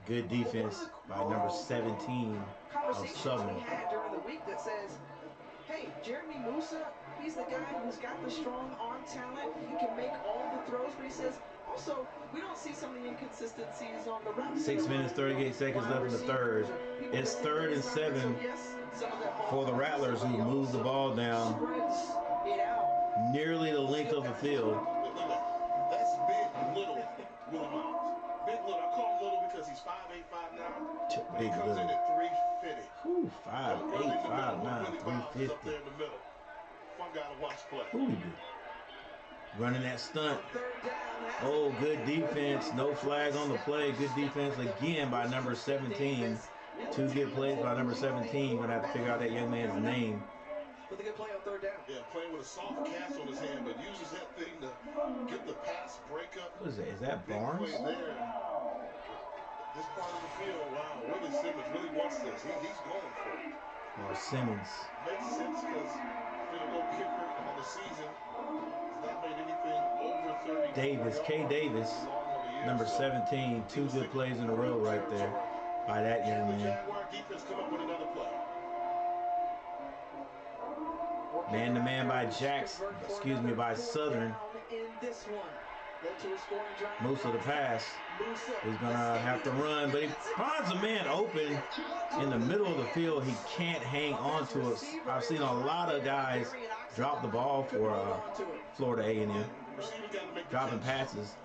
Good defense by number 17 of Southern. We had during the week that says, hey, Jeremy Musa, he's the guy who's got the strong arm talent. He can make all the throws, but he says also we don't see some of the inconsistencies on the route. 6 minutes, 38 seconds left in the third. It's 3rd and 7 for the Rattlers, who moved the ball down nearly the length of the field. That's Big Little Willie Miles. Big Little. I call him Little because he's 5'8", 5'9". He comes in at 350. Whew, 5'8", 5'9", 350. Up there in the middle. Fun guy to watch play. Who he do? Running that stunt. Oh, good defense. No flag on the play. Good defense again by number 17. 2 good plays by number 17. Gonna have to figure out that young man's name. With a good play on 3rd down. Yeah, playing with a soft cast on his hand, but uses that thing to get the pass breakup. What is that? Is that Barnes? There. This part of the field, wow, Willie Simmons really wants this. He's going for it. Or Simmons. Makes sense because field goal kicker on the season has not made anything over 30. Davis, K. Davis, number 17. 2 good plays in a row right there by that young man. Jaguar defense come up with another play. Man-to-man by by Southern. Musa the pass. He's gonna have to run, but he finds a man open in the middle of the field. He can't hang on to it. I've seen a lot of guys drop the ball for Florida A&M. Dropping passes.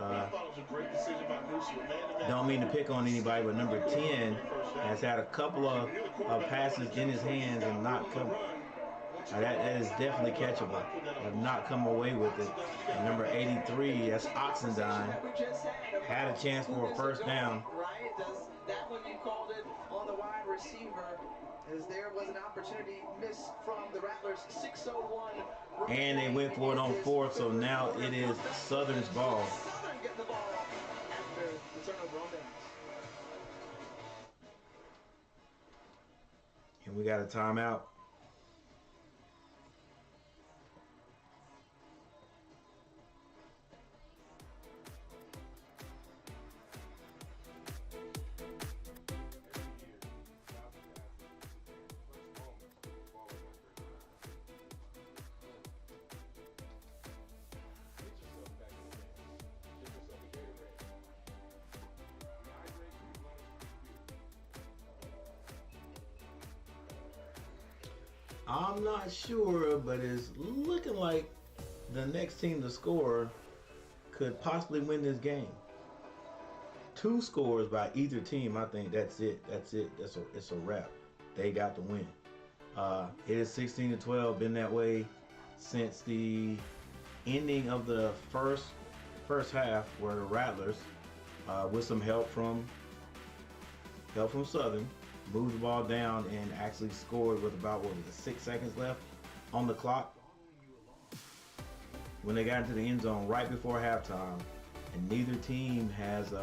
Don't mean to pick on anybody, but number 10 has had a couple of passes in his hands and not come. That is definitely catchable. Have not come away with it. And number 83, that's Oxendine, had a chance for a 1st down. Right? That one you called it on the wide receiver, as there was an opportunity missed from the Rattlers. 6:01. And they went for it on 4th, so now it is Southern's ball. Southern getting the ball after the turnover on downs. And we got a timeout. I'm not sure, but it's looking like the next team to score could possibly win this game. 2 scores by either team, I think that's it. It's a wrap. They got the win. It is 16-12. Been that way since the ending of the first half, where the Rattlers, with some help from Southern, moved the ball down and actually scored with about, 6 seconds left on the clock when they got into the end zone right before halftime. And neither team has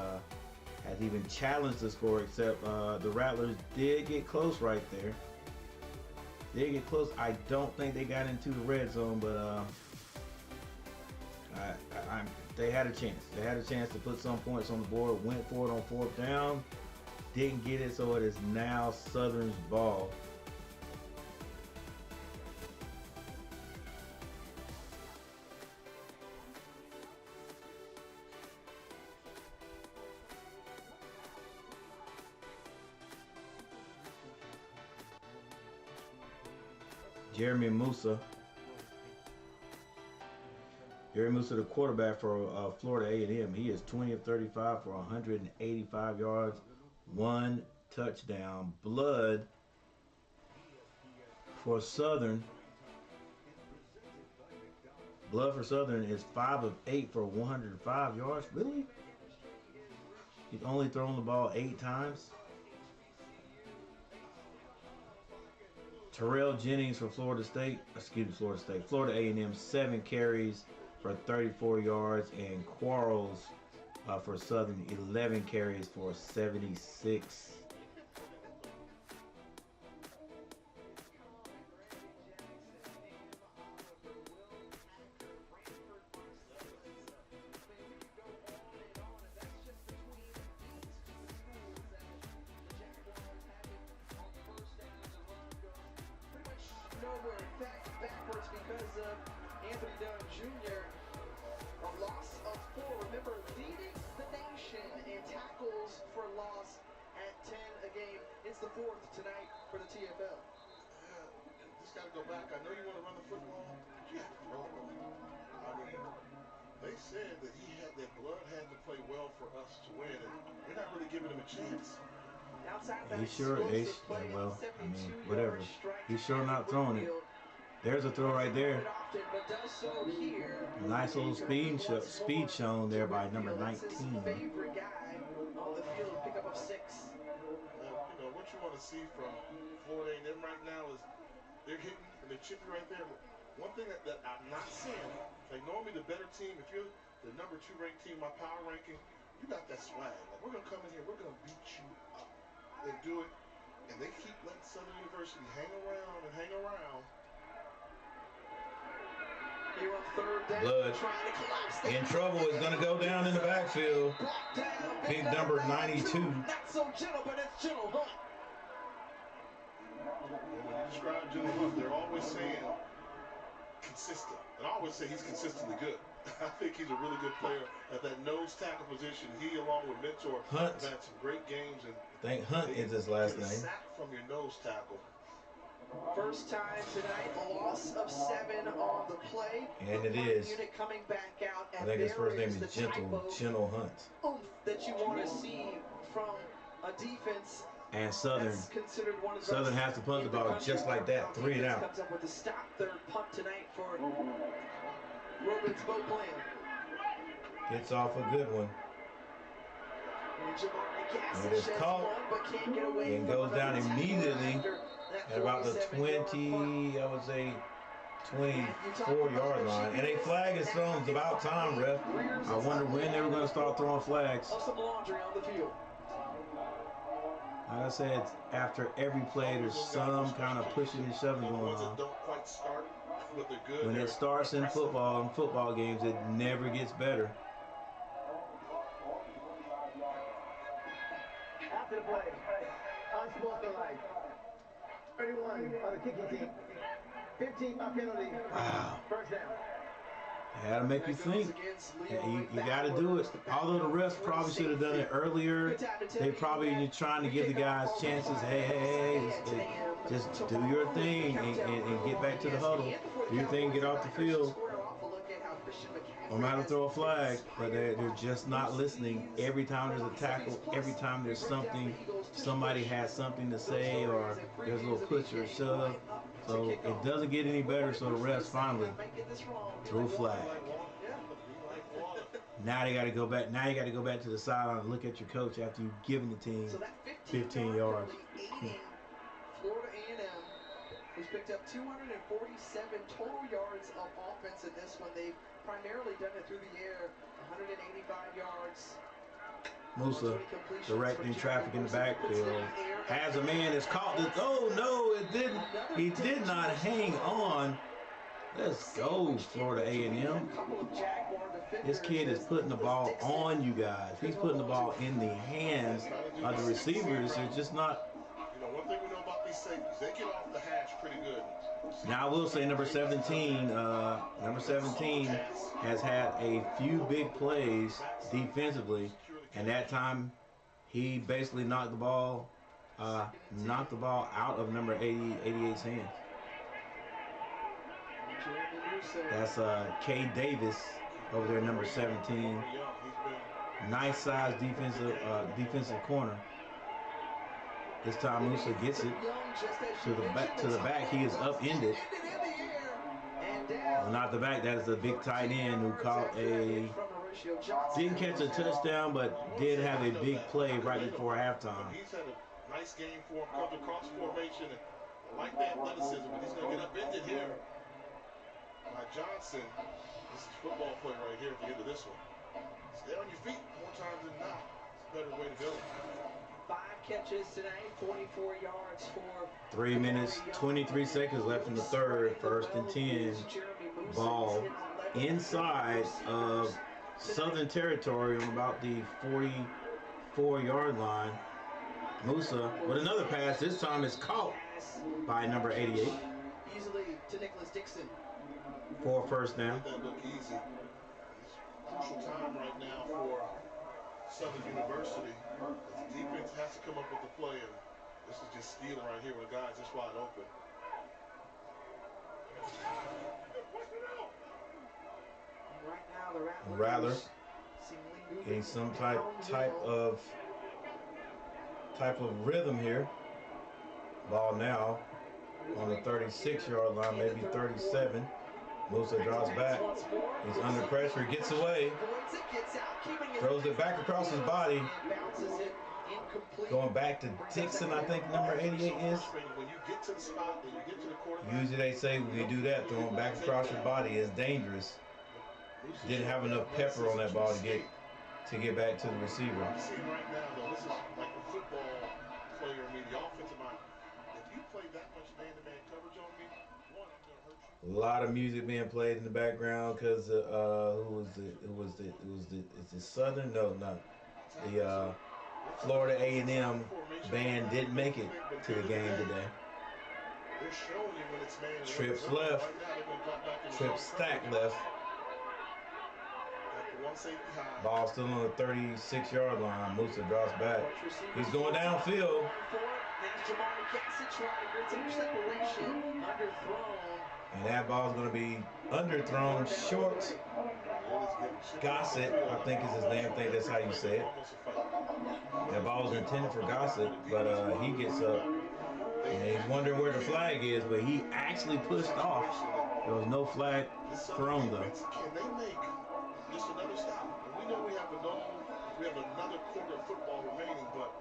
even challenged the score, except the Rattlers did get close right there. They get close. I don't think they got into the red zone, but they had a chance. They had a chance to put some points on the board. Went for it on 4th down. Didn't get it, so it is now Southern's ball. Jeremy Musa, the quarterback for Florida A&M. He is 20 of 35 for 185 yards, 1 touchdown. Blood for Southern. Blood for Southern is 5 of 8 for 105 yards. Really? He's only thrown the ball 8 times. Terrell Jennings for Florida A&M, 7 carries for 34 yards, and Quarles for Southern, 11 carries for 76. Backwards, because as Anthony Dunn Jr. A loss of 4. Remember, leading the nation in tackles for loss at 10 a game. It's the 4th tonight for the TFL. Yeah, just got to go back. I know you want to run the football, but you have to throw the ball. I mean, they said that that Blood had to play well for us to win, and we're not really giving him a chance. He's sure, well, I mean, whatever. He's sure not throwing it. There's a throw right there. Nice little speed shown there by number 19. Favorite guy on the field, pickup of 6. What you want to see from Florida A&M right now is they're hitting and they're chipping right there. One thing that I'm not seeing, like normally the better team, if you're the number 2 ranked team, my power ranking, you got that swag. Like, we're gonna come in here, we're gonna beat you up. They do it, and they keep letting Southern University hang around and hang around. Here on 3rd down, Blood trying to collapse in trouble is going to go down in the backfield. Big number 92. Not so gentle, but it's gentle Hunt. When you describe Gentle Hunt, they're always saying consistent. And I always say he's consistently good. I think he's a really good player at that nose tackle position. He, along with Mentor, Hunt, have had some great games. And I think Hunt is his last name. Sack from your nose tackle. First time tonight, a loss of 7 on the play. And it is. Unit coming back out, I think his first name is Gentle Hunt. That you want to see from a defense. And Southern has to punt the ball just like that, 3 and out. Comes up with a stop 3rd punt tonight for Robin's boat plan. Gets off a good one. It is caught and goes down immediately at about the 20, I would say 24-yard line. And a flag is thrown. It's about time, ref. I wonder when they were going to start throwing flags. Like I said, after every play, there's some kind of pushing and shoving going on. When it starts in football games, it never gets better. After the play, unsportsmanlike. 31 on the kicking team. 15 by penalty. Wow. First down. That'll make you think. You got to do it. Although the refs probably should have done it earlier, they probably trying to give the guys chances. Hey, just do your thing and get back to the huddle. Do your thing, get off the field. No matter throw a flag, but they're just not listening. Every time there's a tackle, every time there's something, somebody has something to say, or there's a little push or shove. So it doesn't get any better, so the refs finally threw a flag. Now they got to go back. Now you got to go back to the sideline and look at your coach after you've given the team 15 yards. Florida A&M has picked up 247 total yards of offense in this one. They've primarily done it through the air, 185 yards. Musa directing traffic in the backfield. Has a man that's caught this. Oh no, it didn't. He did not hang on. Let's go, Florida A&M. This kid is putting the ball on you guys. He's putting the ball in the hands of the receivers. They're just not. One thing we know about these safeties, they get off the hash pretty good. Now I will say number 17 has had a few big plays defensively, and that time he basically knocked the ball out of number 88's hands. That's K. Davis over there, number 17. Nice size defensive corner. This time Musa gets it to the back. He is upended. Well, not the back. That is the big tight end who caught didn't catch a touchdown, but did have a big play right before halftime. He's had a nice game for him. Comes across formation. I like the athleticism, but he's going to get upended here by Johnson. This is football play right here at the end of this one. Stay on your feet more times than not. It's a better way to go. 5 catches tonight, 44 yards for 3 minutes, 23 seconds left in the third. 1st and 10. Ball inside of Southern territory on about the 44-yard line. Musa with another pass. This time it's caught by number 88. Easily to Nicholas Dixon. for a first down. That look easy. It's crucial time right now for Southern University. The defense has to come up with the play, and this is just stealing right here with the guys just wide open. Right now, the Rattlers getting some type of rhythm here. Ball now on the 36-yard line, maybe 37. Musa drops back. He's under pressure. He gets away. Throws it back across his body. Going back to Dixon, I think number 88 is. Usually they say when you do that, throwing back across your body is dangerous. Didn't have enough pepper on that ball to get back to the receiver. I'm seeing right now, though, this is like a football player, I mean, the offensive line. If you play that much man-to-man coverage on me, one, I'm going to hurt you. A lot of music being played in the background because is it Southern? No, not the Florida A&M band didn't make it to the game today. Trips left. Trips stack left. Ball still on the 36-yard line. Musa drops back. He's going downfield. And that ball's going to be underthrown short. Gossett, I think is his name. I think that's how you say it. That ball was intended for Gossett, but he gets up. And he's wondering where the flag is, but he actually pushed off. There was no flag thrown, though. Can they make just another stop? We know we have another quarter of football remaining, but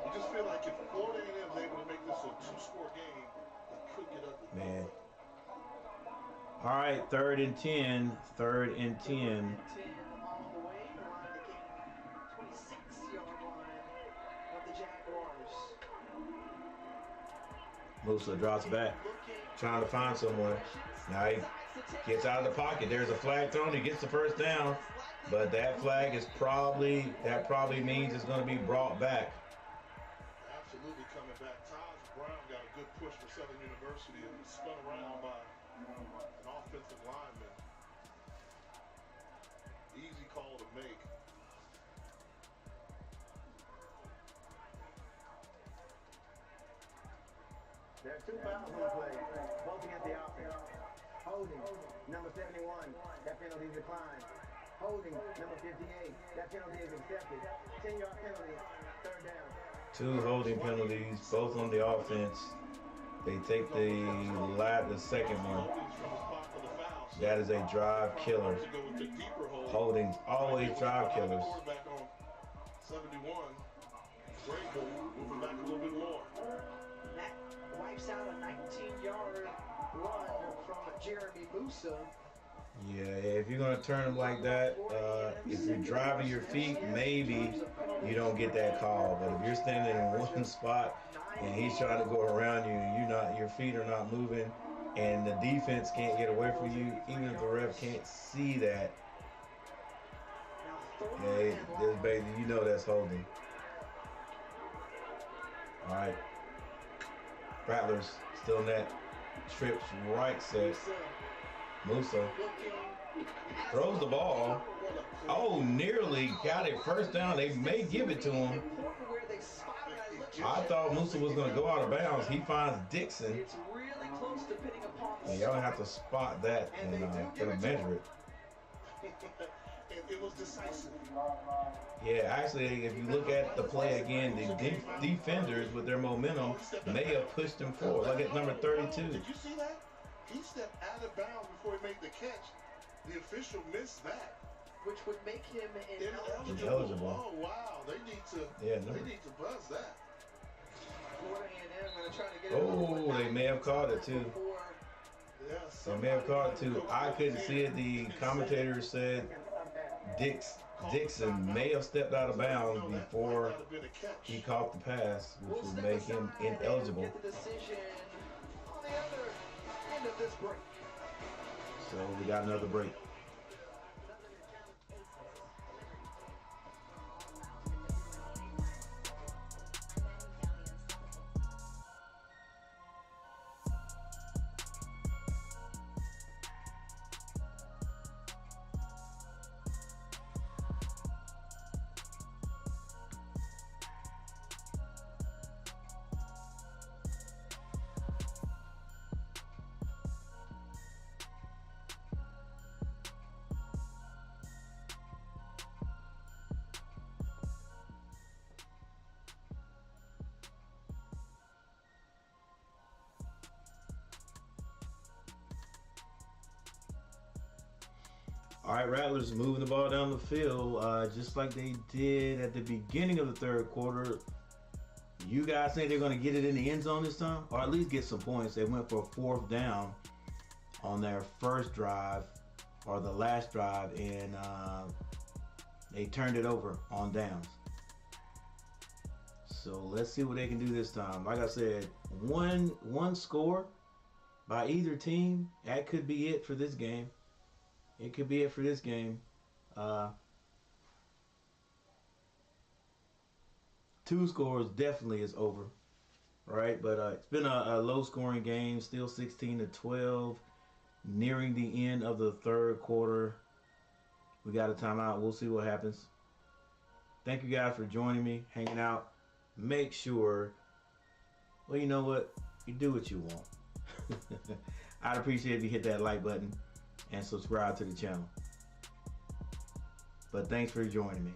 we just feel like if Florida A&M is able to make this a two-score game, it could get ugly. Man. All right, 3rd and 10. 3rd and 10. On the way, around the 26-yard line of the Jaguars. Musa drops back, trying to find someone. Now he gets out of the pocket. There's a flag thrown. He gets the first down, but that flag is probably means it's going to be brought back. Absolutely coming back. Taj Brown got a good push for Southern University and was spun around by an offensive lineman. Easy call to make. There are 2 fouls on the play, both against the offense. Holding, number 71, that penalty is declined. Holding, number 58, that penalty is accepted. 10-yard penalty, 3rd down. 2 holding penalties, both on the offense. They take the second one. That is a drive killer. Holdings always drive killers. 71. Great moving back a little bit more. That wipes out a 19-yard run from Jeremy Musa. Yeah, if you're going to turn them like that, if you're driving your feet, maybe you don't get that call. But if you're standing in one spot and he's trying to go around you and your feet are not moving and the defense can't get away from you, even if the ref can't see that, yeah, this baby, you know that's holding. All right. Rattlers still net. Trips right set. Musa throws the ball. Oh, nearly got it. First down. They may give it to him. I thought Musa was going to go out of bounds. He finds Dixon. And y'all have to spot that and measure it. It was decisive. Yeah, actually, if you look at the play again, the defenders with their momentum may have pushed him forward. Look at number 32. Did you see that? He stepped out of bounds before he made the catch. The official missed that, which would make him ineligible. Oh wow, they need to buzz that. Oh, they may have caught it too. They may have caught it too. I couldn't see it. The commentator said Dixon may have stepped out of bounds before he caught the pass, which would make him ineligible. So we got another break. All right, Rattlers moving the ball down the field, just like they did at the beginning of the third quarter. You guys think they're going to get it in the end zone this time? Or at least get some points? They went for a 4th down on their first drive, or the last drive, and they turned it over on downs. So let's see what they can do this time. Like I said, one score by either team, that could be it for this game. It could be it for this game. 2 scores definitely is over, right? But it's been a low-scoring game, still 16-12, nearing the end of the third quarter. We got a timeout. We'll see what happens. Thank you guys for joining me, hanging out. Make sure, well, you know what? You do what you want. I'd appreciate if you hit that like button and subscribe to the channel. But thanks for joining me.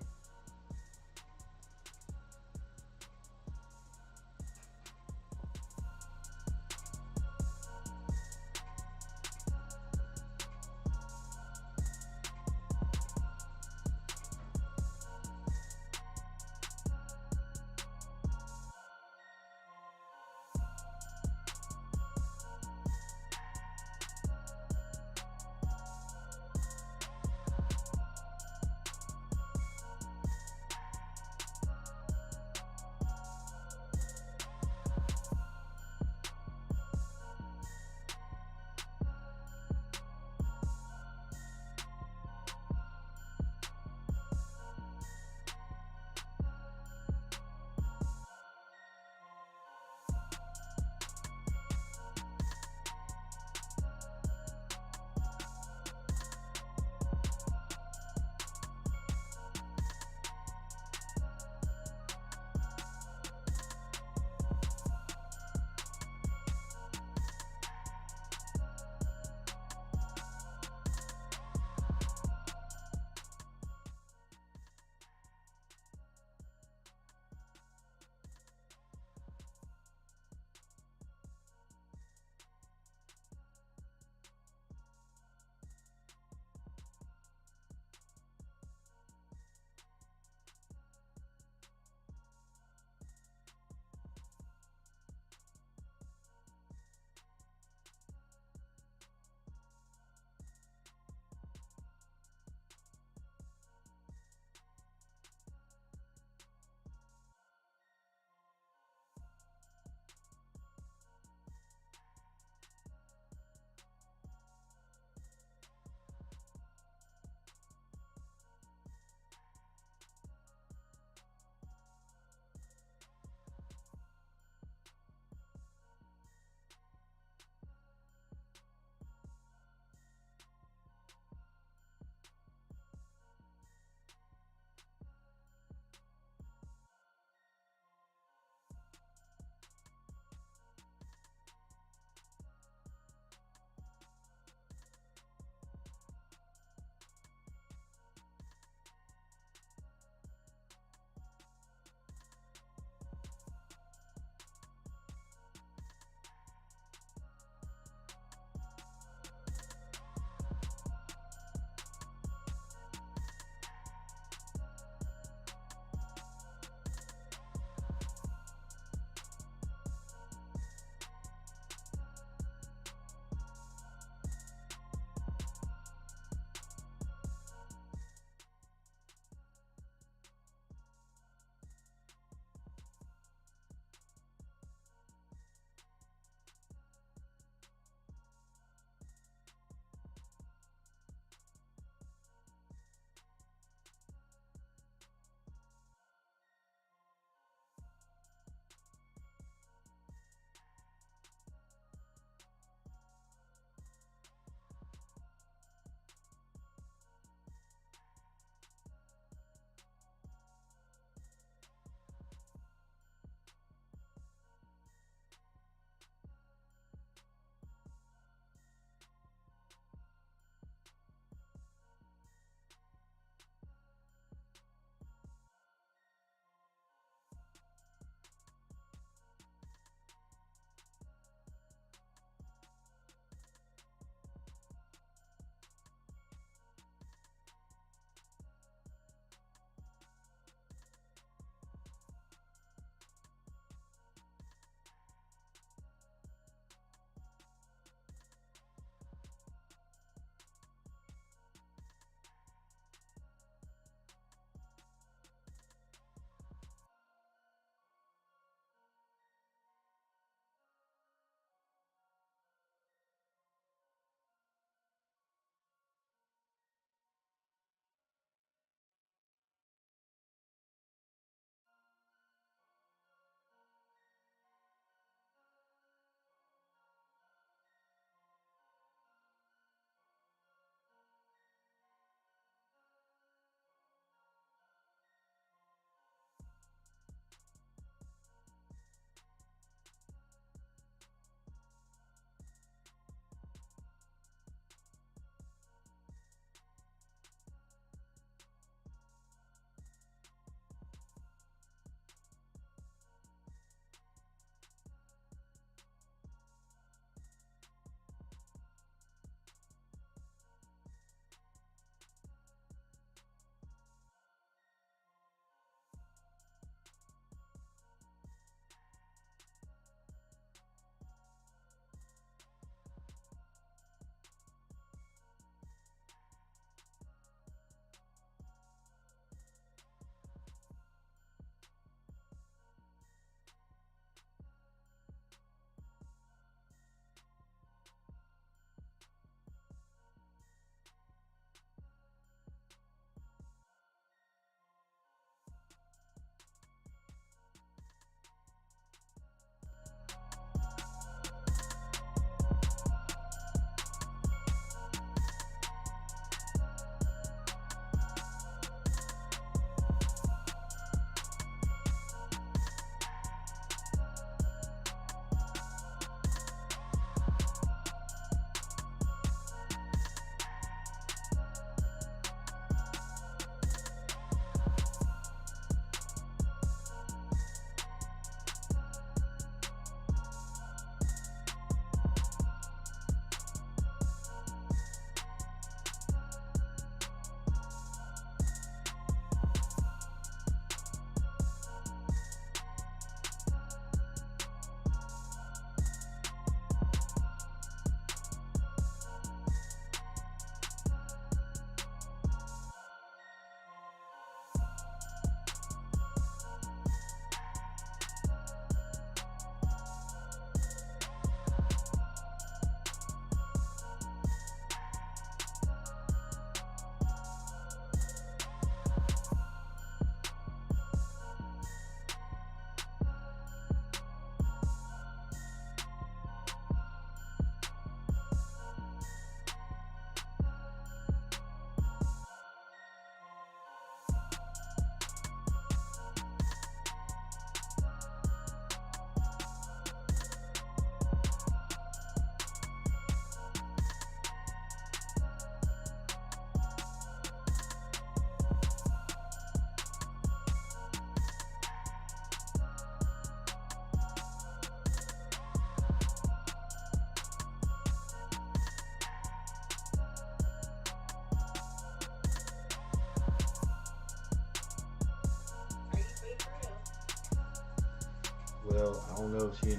So I don't know if she.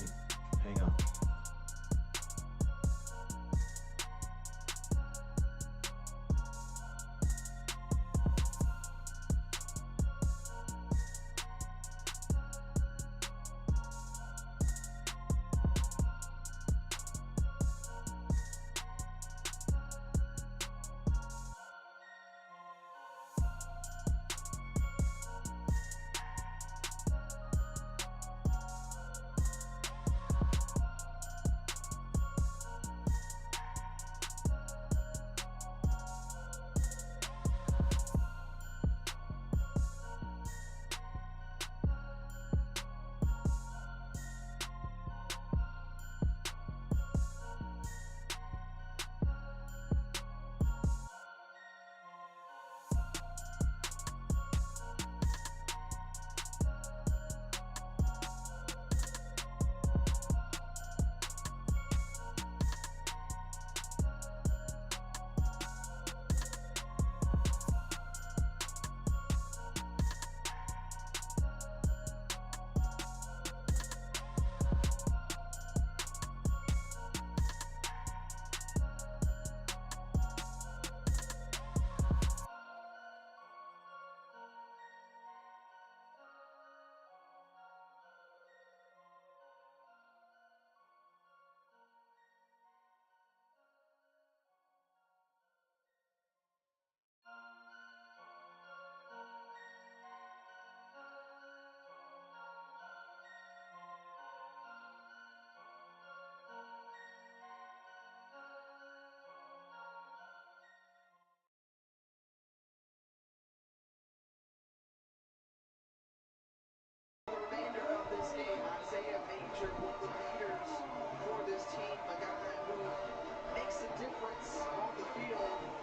Hang on.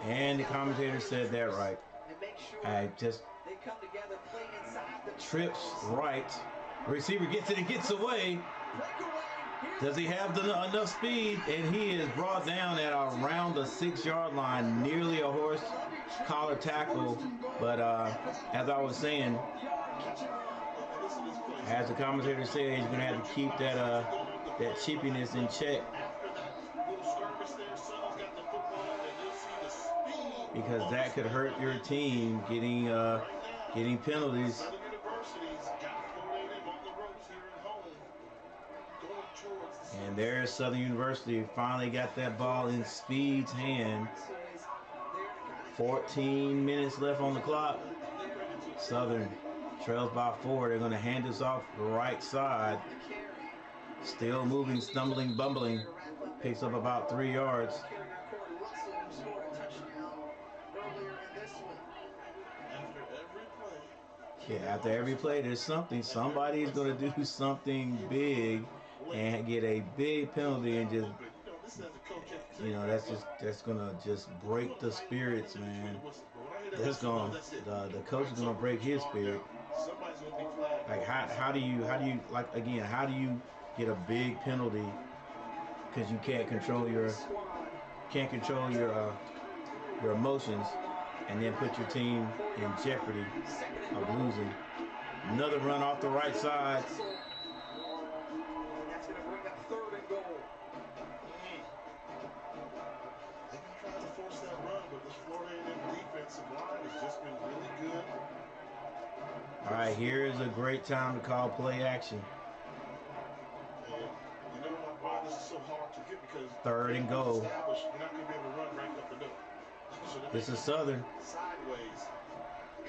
And the commentator said that right. I just trips right. Receiver gets it and gets away. Does he have enough speed? And he is brought down at around the 6-yard line, nearly a horse collar tackle. But as I was saying, as the commentator said, he's going to have to keep that cheapiness in check, because that could hurt your team getting penalties. And there's Southern University, finally got that ball in Speed's hand. 14 minutes left on the clock. Southern trails by 4. They're going to hand this off the right side. Still moving, stumbling, bumbling. Picks up about 3 yards. Yeah, after every play, there's something. Somebody's going to do something big and get a big penalty, and just, you know, that's going to just break the spirits, man. That's going the coach is going to break his spirit. Like how do you like, again, how do you get a big penalty because you can't control your emotions, and then put your team in jeopardy of losing? Another run off the right side. That's going to bring up 3rd and goal. They've been trying to force that run, but this Florida A&M defensive line has just been really good. All right, here is a great time to call play action. And you know why this is so hard to get? Because 3rd and goal. You're not going to be able to run right up the middle. So this is Southern. Sideways,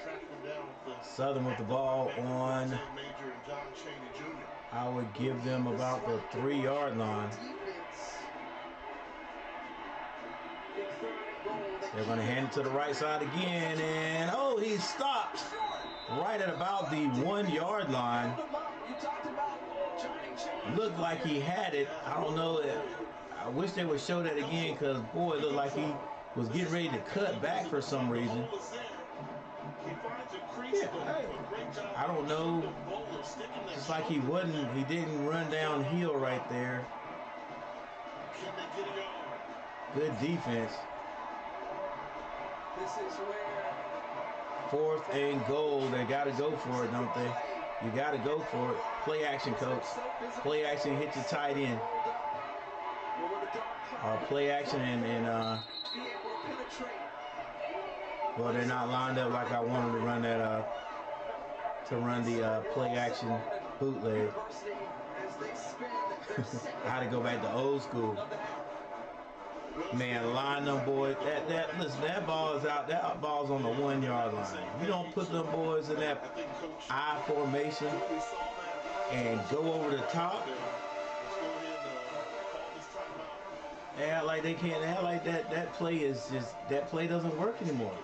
track them down with Southern with the ball on, I would give them about the 3-yard line. They're going to hand it to the right side again, and oh, he stopped right at about the 1-yard line. Looked like he had it. I don't know. I wish they would show that again, because boy, it looked like he was getting ready to cut back for some reason. Yeah, I don't know. Just like he didn't run downhill right there. Good defense. This is where 4th and goal. They got to go for it, don't they? You got to go for it. Play action, coach. Play action, hit your tight end. Play action and well, they're not lined up like I wanted to run that play action bootleg. I had to go back to old school. Man, line them boys. Listen, that ball is out. That ball's on the 1 yard line. You don't put them boys in that I formation and go over the top. They act like they can't act like that. That play doesn't work anymore.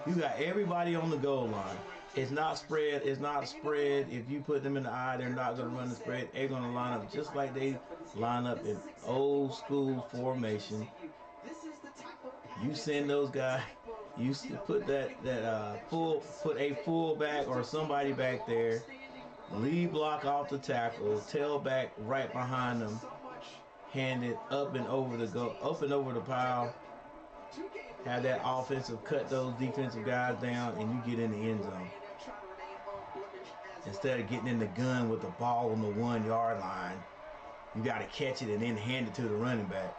You got everybody on the goal line. It's not spread. It's not spread. If you put them in the eye, they're not going to run the spread. They're going to line up just like they line up in old school formation. You send those guys. You put put a fullback or somebody back there. Lead block off the tackle. Tailback right behind them. Hand it up and over the pile. Have that offensive cut those defensive guys down, and you get in the end zone. Instead of getting in the gun with the ball on the 1 yard line, you got to catch it and then hand it to the running back.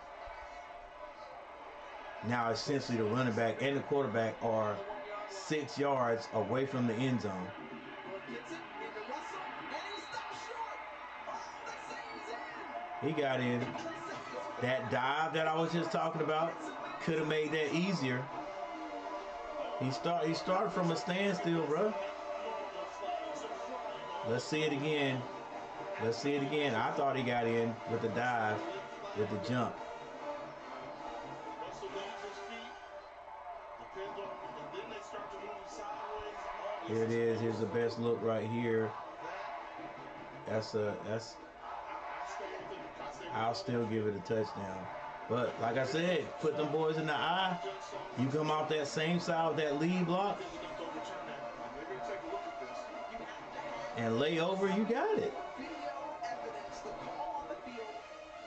Now essentially the running back and the quarterback are 6 yards away from the end zone. He got in. That dive that I was just talking about could have made that easier. He started from a standstill, bro. Let's see it again. Let's see it again. I thought he got in with the dive, with the jump. Here it is. Here's the best look right here. I'll still give it a touchdown. But like I said, put them boys in the eye. You come off that same side of that lead block and lay over, you got it.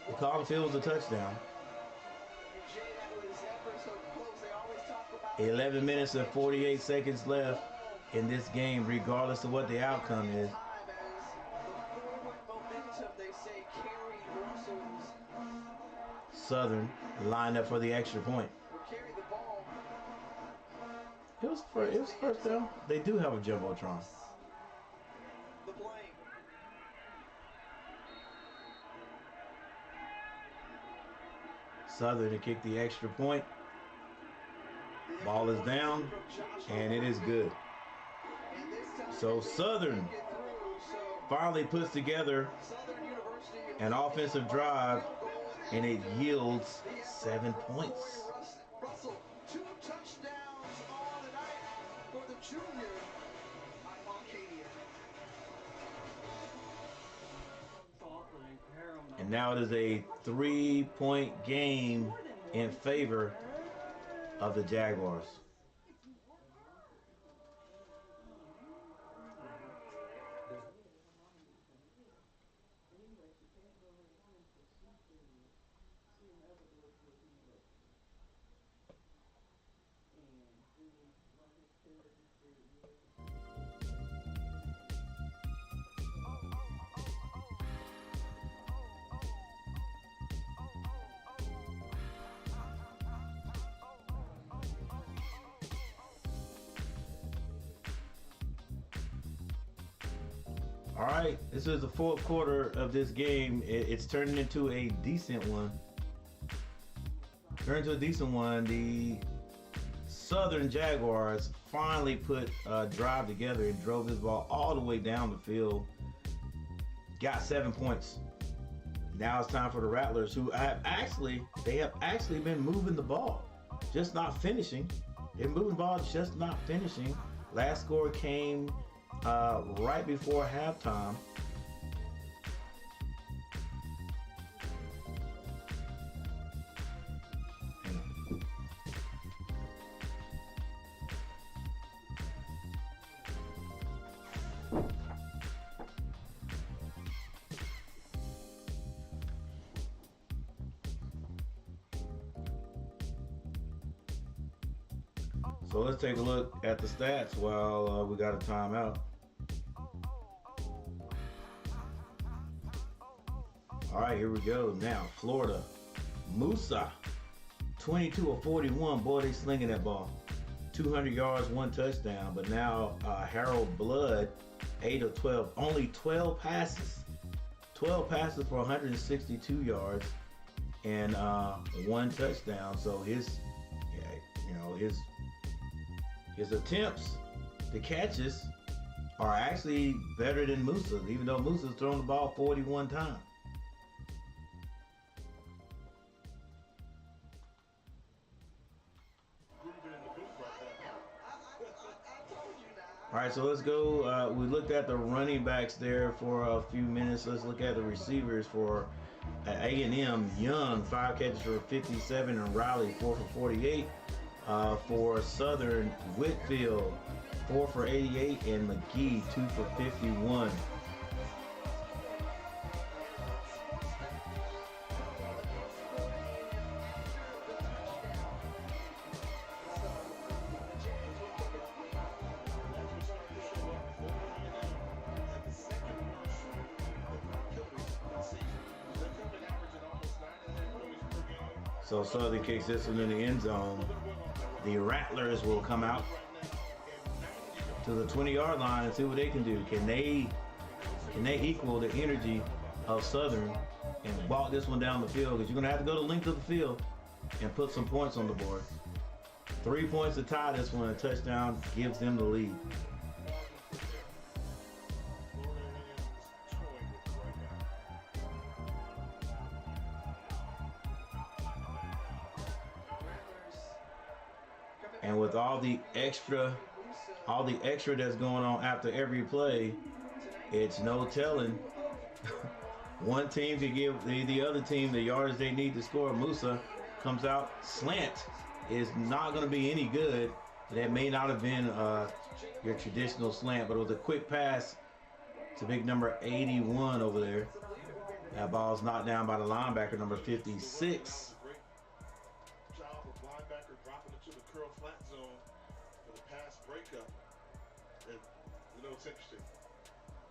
The call on the field was a touchdown. 11 minutes and 48 seconds left in this game, regardless of what the outcome is. Southern lined up for the extra point. It was first down. They do have a jumbotron. Southern to kick the extra point. Ball is down, and it is good. So Southern finally puts together an offensive drive, and it yields 7 points. And now it is a 3-point game in favor of the Jaguars. All right, this is the fourth quarter of this game. It's turning into a decent one. The Southern Jaguars finally put a drive together and drove this ball all the way down the field. Got 7 points. Now it's time for the Rattlers, who have actually been moving the ball, just not finishing. They're moving the ball, just not finishing. Last score came right before halftime. So let's take a look at the stats while we got a timeout. All right, here we go. Now, Florida. Musa, 22 of 41. Boy, they slinging that ball. 200 yards, 1 touchdown. But now Harold Blood, 8 of 12. Only 12 passes. 12 passes for 162 yards and 1 touchdown. So his attempts, the catches, are actually better than Musa's, even though Musa's thrown the ball 41 times. All right, so let's go. We looked at the running backs there for a few minutes. Let's look at the receivers for A&M. Young, 5 catches for 57, and Riley, 4 for 48. For Southern, Whitfield, 4 for 88, and McGee, 2 for 51. So Southern kicks this one in the end zone. The Rattlers will come out to the 20-yard line and see what they can do. Can they equal the energy of Southern and walk this one down the field? Because you're going to have to go the length of the field and put some points on the board. 3 points to tie this one. A touchdown gives them the lead. And with all the extra that's going on after every play, it's no telling. One team can give the other team the yards they need to score. Musa comes out, slant is not going to be any good. That may not have been your traditional slant, but it was a quick pass to big number 81 over there. That ball's knocked down by the linebacker, number 56. It's interesting.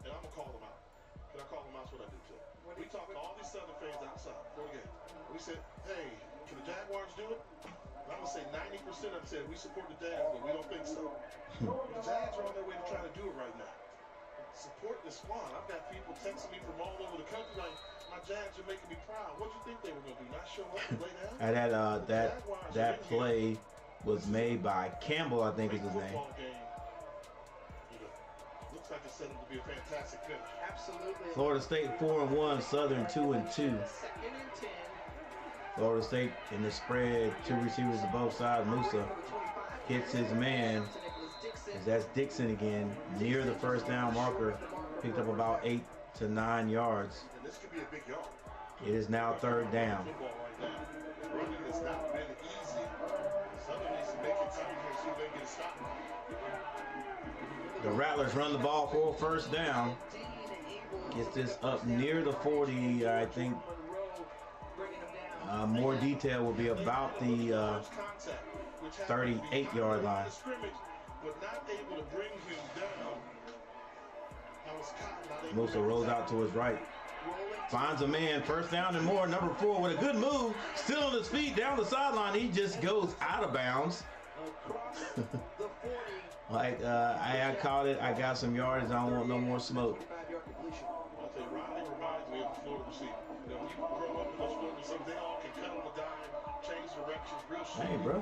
And I'm going to call them out. Can I call them out? That's what I do too. We talked to all these Southern fans outside before the game. We said, hey, can the Jaguars do it? And I'm going to say 90% of them said we support the Jags, but we don't think so. The Jags are on their way to trying to do it right now. Support the squad. I've got people texting me from all over the country like, my Jags are making me proud. What do you think they were going to do? Not show up and lay down? And that play was made by Campbell, I think is his name. Like it's set up to be a fantastic finish. Absolutely. Florida State 4-1, Southern 2-2. 2nd and 10. Florida State in the spread, 2 receivers to both sides. Musa hits his man. That's Dixon again, near the first down marker. Picked up about 8 to 9 yards. And this could be a big yard. It is now 3rd down. Running has not been easy. Southern needs to make it time here so they can get a stop. The Rattlers run the ball for 1st down. Gets this up near the 40, I think. More detail will be about the 38-yard line. Musa rolls out to his right. Finds a man, 1st down and more. Number 4 with a good move. Still on his feet down the sideline. He just goes out of bounds. Like I caught it, I got some yards, I don't want no more smoke. I'll tell you, Riley reminds me of the Florida receiver. You know, when you grow up in those Florida receivers, they all can cut on the dime, change directions real short. Hey, bro,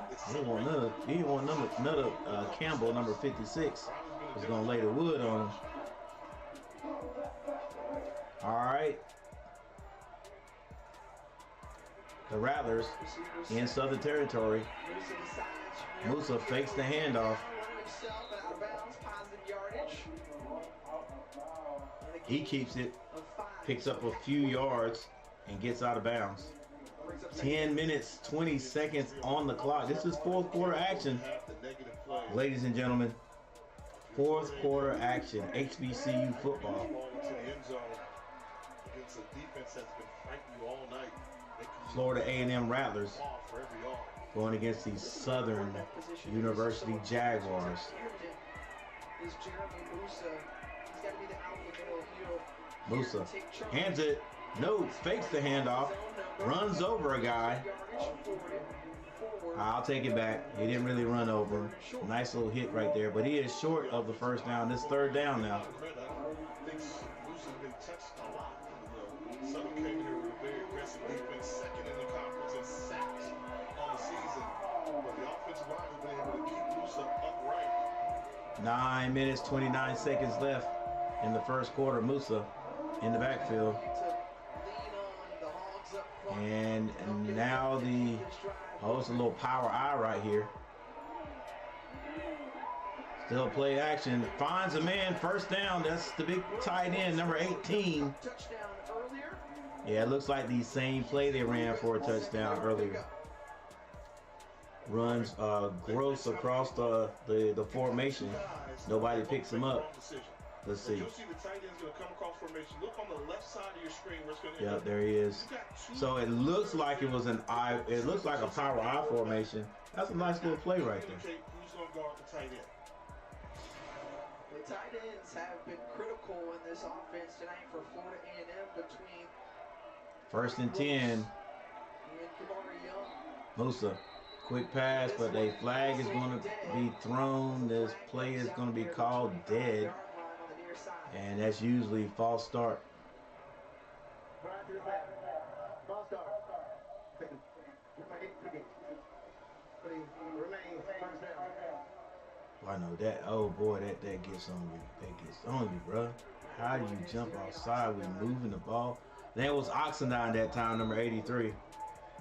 he didn't want another Campbell, number 56, was going to lay the wood on him. All right. The Rattlers in Southern Territory. Musa fakes the handoff. He keeps it, picks up a few yards, and gets out of bounds. 10 minutes, 20 seconds on the clock. This is 4th quarter action, ladies and gentlemen. 4th quarter action, HBCU football. Florida A&M Rattlers going against the Southern University Jaguars. Musa hands it, No, fakes the handoff, runs over a guy. I'll take it back. He didn't really run over him. Nice little hit right there, but he is short of the first down. This third down now. Southern came here with a very aggressive defense, second in the conference in sacks on the season. But the offensive line has been able to keep Musa upright. 9 minutes, 29 seconds left in the first quarter. Musa in the backfield. And now it's a little power eye right here. Still play action. Finds a man, first down. That's the big tight end, number 18. Yeah, it looks like the same play they ran for a touchdown earlier. Runs gross across the formation. Nobody picks him up. Let's see. You'll see the tight end's going to come across formation. Look on the left side of your screen where it's going to Yeah, there he is. So it looks like it was an eye. It looks like a power eye formation. That's a nice little play right there. Who's going to guard the tight end? The tight ends have been critical in this offense tonight for Florida A&M between 1st and 10. Musa, quick pass, but a flag is going to be thrown. This play is going to be called dead, and that's usually false start. False start. Remains first down. I know that. Oh boy, that gets on you. That gets on you, bro. How do you jump outside with moving the ball? That was Oxendine that time, number 83.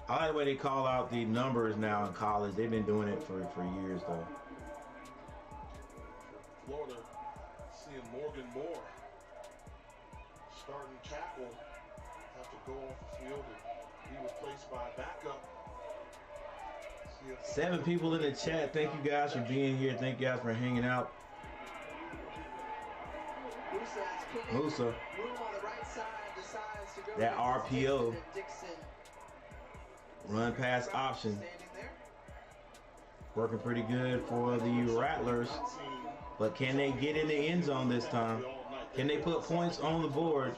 I like the way they call out the numbers now in college. They've been doing it for years, though. Florida seeing Morgan Moore starting tackle have to go off the field and be replaced by a backup. 7 people in the chat. Thank you guys for being here. Thank you guys for hanging out. Musa. That RPO. Run pass option. Working pretty good for the Rattlers. But can they get in the end zone this time? Can they put points on the board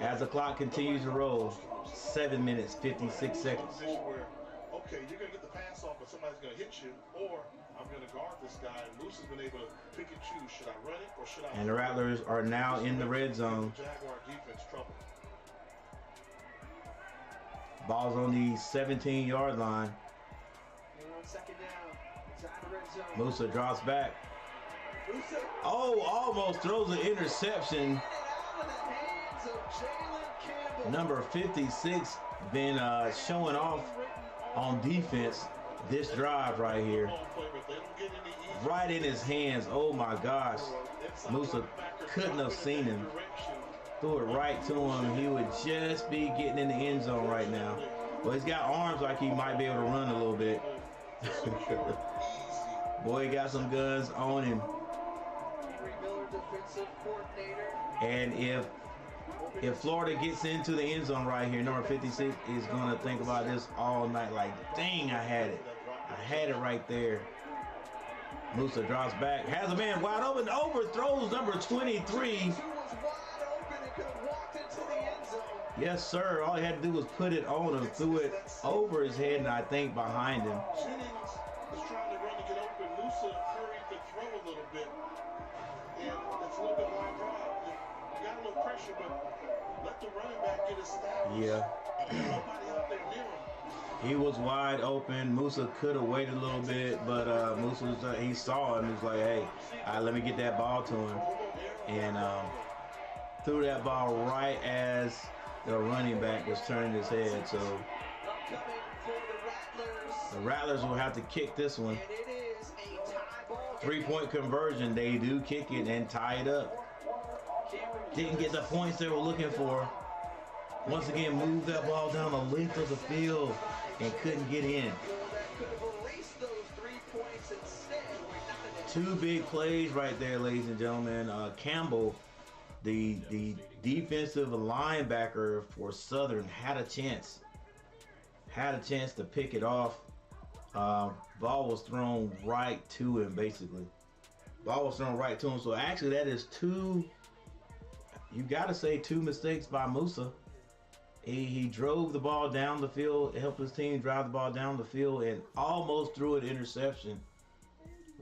as the clock continues to roll? 7 minutes, 56 seconds. Okay, you're going to get the pass off, but somebody's going to hit you, or I'm going to guard this guy. And Moose has been able to pick and choose. Should I run it or should I? And the Rattlers are now in the red zone. Jaguar defense trouble. Ball's on the 17-yard line. Musa drops back. Oh, almost throws an interception. Number 56 been showing off on defense this drive right here. Right in his hands. Oh my gosh. Musa couldn't have seen him. Threw it right to him. He would just be getting in the end zone right now. Well, he's got arms like he might be able to run a little bit. Boy, he got some guns on him. And if Florida gets into the end zone right here, number 56 is going to think about this all night. Like, dang, I had it. I had it right there. Musa drops back. Has a man wide open. Overthrows number 23. Yes, sir. All he had to do was put it on him. Threw it over his head and I think behind him. Jennings was trying to run to get open. Musa hurried to throw a little bit. And it's a little bit wide drive. You got a little pressure, but let the running back get established. Yeah. Nobody out there near him. He was wide open. Musa could have waited a little bit, but Musa was, he saw him. He was like, hey, all right, let me get that ball to him. And threw that ball right as the running back was turning his head. So the Rattlers will have to kick this one. 3-point conversion. They do kick it and tie it up. Didn't get the points they were looking for. Once again, moved that ball down the length of the field and couldn't get in. 2 big plays right there, ladies and gentlemen. Campbell, the defensive linebacker for Southern, had a chance to pick it off. Ball was thrown right to him, basically. Ball was thrown right to him. So actually, that is 2. you got to say 2 mistakes by Musa. He drove the ball down the field, helped his team drive the ball down the field, and almost threw an interception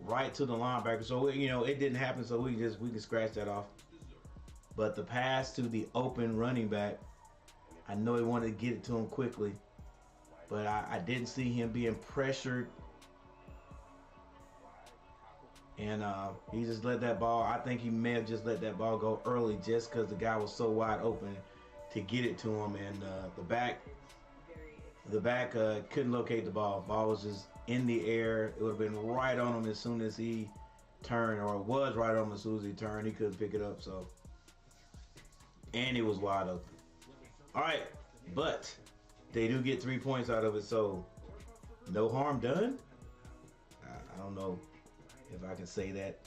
right to the linebacker. So, you know, it didn't happen, so we can scratch that off. But the pass to the open running back, I know he wanted to get it to him quickly, but I didn't see him being pressured. And he just let that ball, I think he may have just let that ball go early just because the guy was so wide open to get it to him. And the back couldn't locate the ball. Ball was just in the air. It would have been right on him as soon as he turned, or it was right on him as soon as he turned. He couldn't pick it up, so. And he was wide open. All right, but they do get 3 points out of it, so no harm done. I don't know if I can say that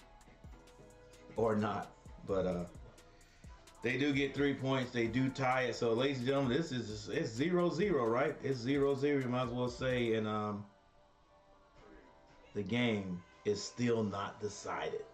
or not, but they do get 3 points. They do tie it. So, ladies and gentlemen, it's 0-0, right? It's 0-0. You might as well say, and the game is still not decided.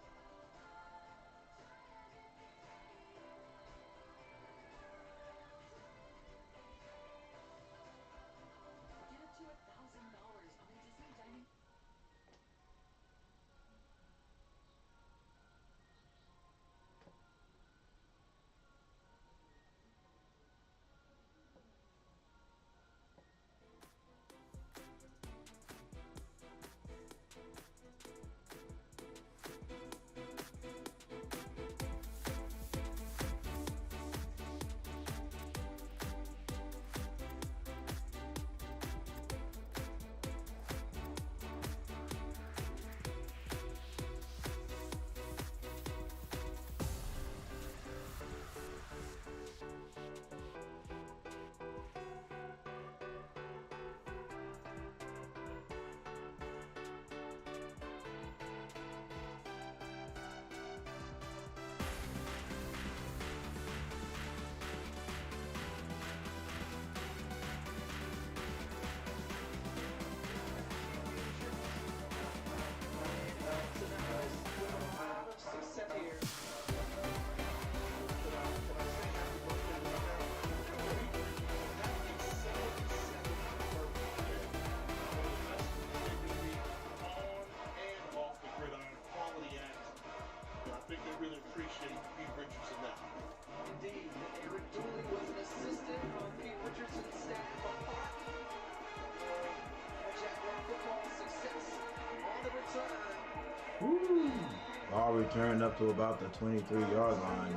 Ball returned up to about the 23-yard line,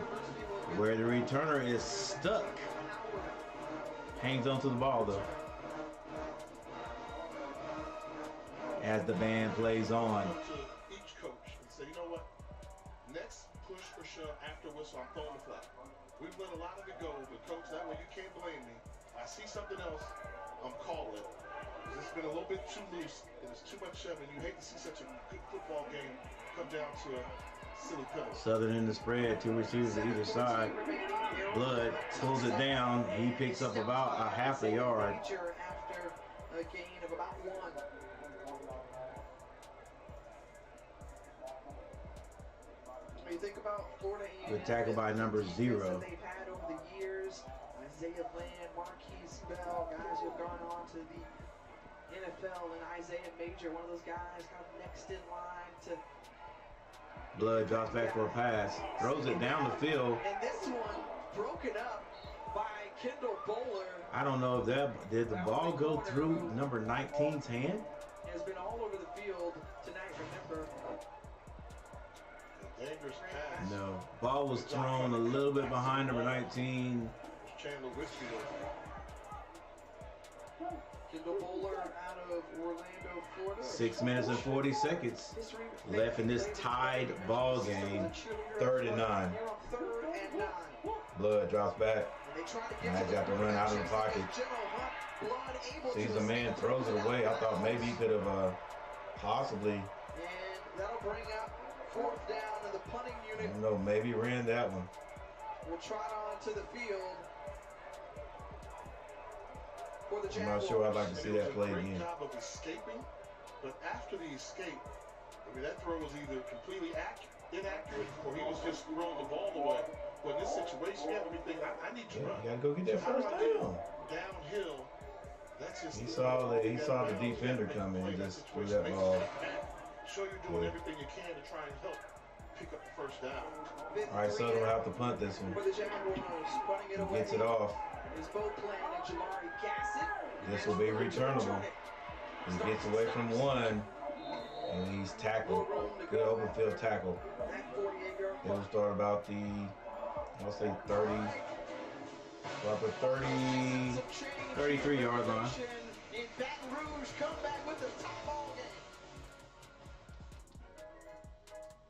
where the returner is stuck. Hangs onto the ball, though, as the band plays on. Each coach and say, you know what? Next push or shove after whistle, I'm throwing the flag. We've let a lot of it go, but coach, that way you can't blame me. I see something else, I'm calling it. It's been a little bit too loose, and it's too much shoving. You hate to see such a good football game come down to a silly penalty. Southern in the spread, 2 receivers to either side. Blood pulls it down. He picks up about a half a yard. After a gain of about 1. You think about Florida A&M, Good tackle by number 0. they've had over the years. Isaiah Land, Marquise Bell, guys who have gone on to the NFL, and Isaiah Major, one of those guys kind of next in line to. Blood drops back for a pass, throws it down the field. And this one broken up by Kendall Bowler. I don't know if did the ball go through number 19's hand? Has been all over the field tonight, remember. Dangerous pass. No, ball was thrown a little bit behind number 19. Chandler Whitfield. Kendall Bowler out of Orlando, Florida. 6 minutes and 40 seconds left in this tied ball game. 3rd and 9. Blood drops back. Now got to run out of the pocket. Sees a man, throws it away. I thought maybe he could have possibly. And that'll bring up 4th down to the punting unit. I don't know, maybe ran that one. We'll trot on to the field. I'm not sure I'd like to see that play again. Great job of escaping, but after the escape, I mean, that throw was either completely inaccurate or he was just throwing the ball away. But in this situation, you have everything. I need to run. You gotta go get that first down. Downhill. That's just He saw the defender come in and just threw that ball. Show you're doing everything you can to try and help pick up the first down. All right, so they'll have to punt this one. For the Jaguars, running it away. Gets it off. Is both playing and Jamari Gassett. This will be returnable. He gets away from one, and he's tackled. Good open field tackle. It will start about the, I'll say 30, about the 33-yard line. In Baton Rouge, come back with the top ball game.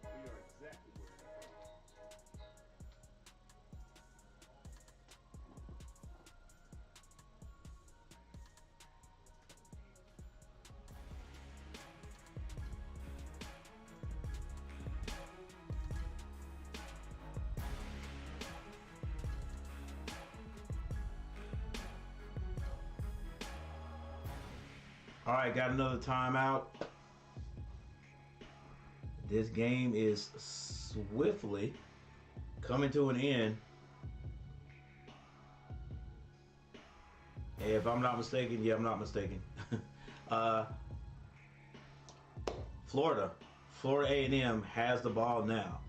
We are exactly where we're from. All right, got another timeout. This game is swiftly coming to an end. If I'm not mistaken, yeah, I'm not mistaken. Florida A&M has the ball now.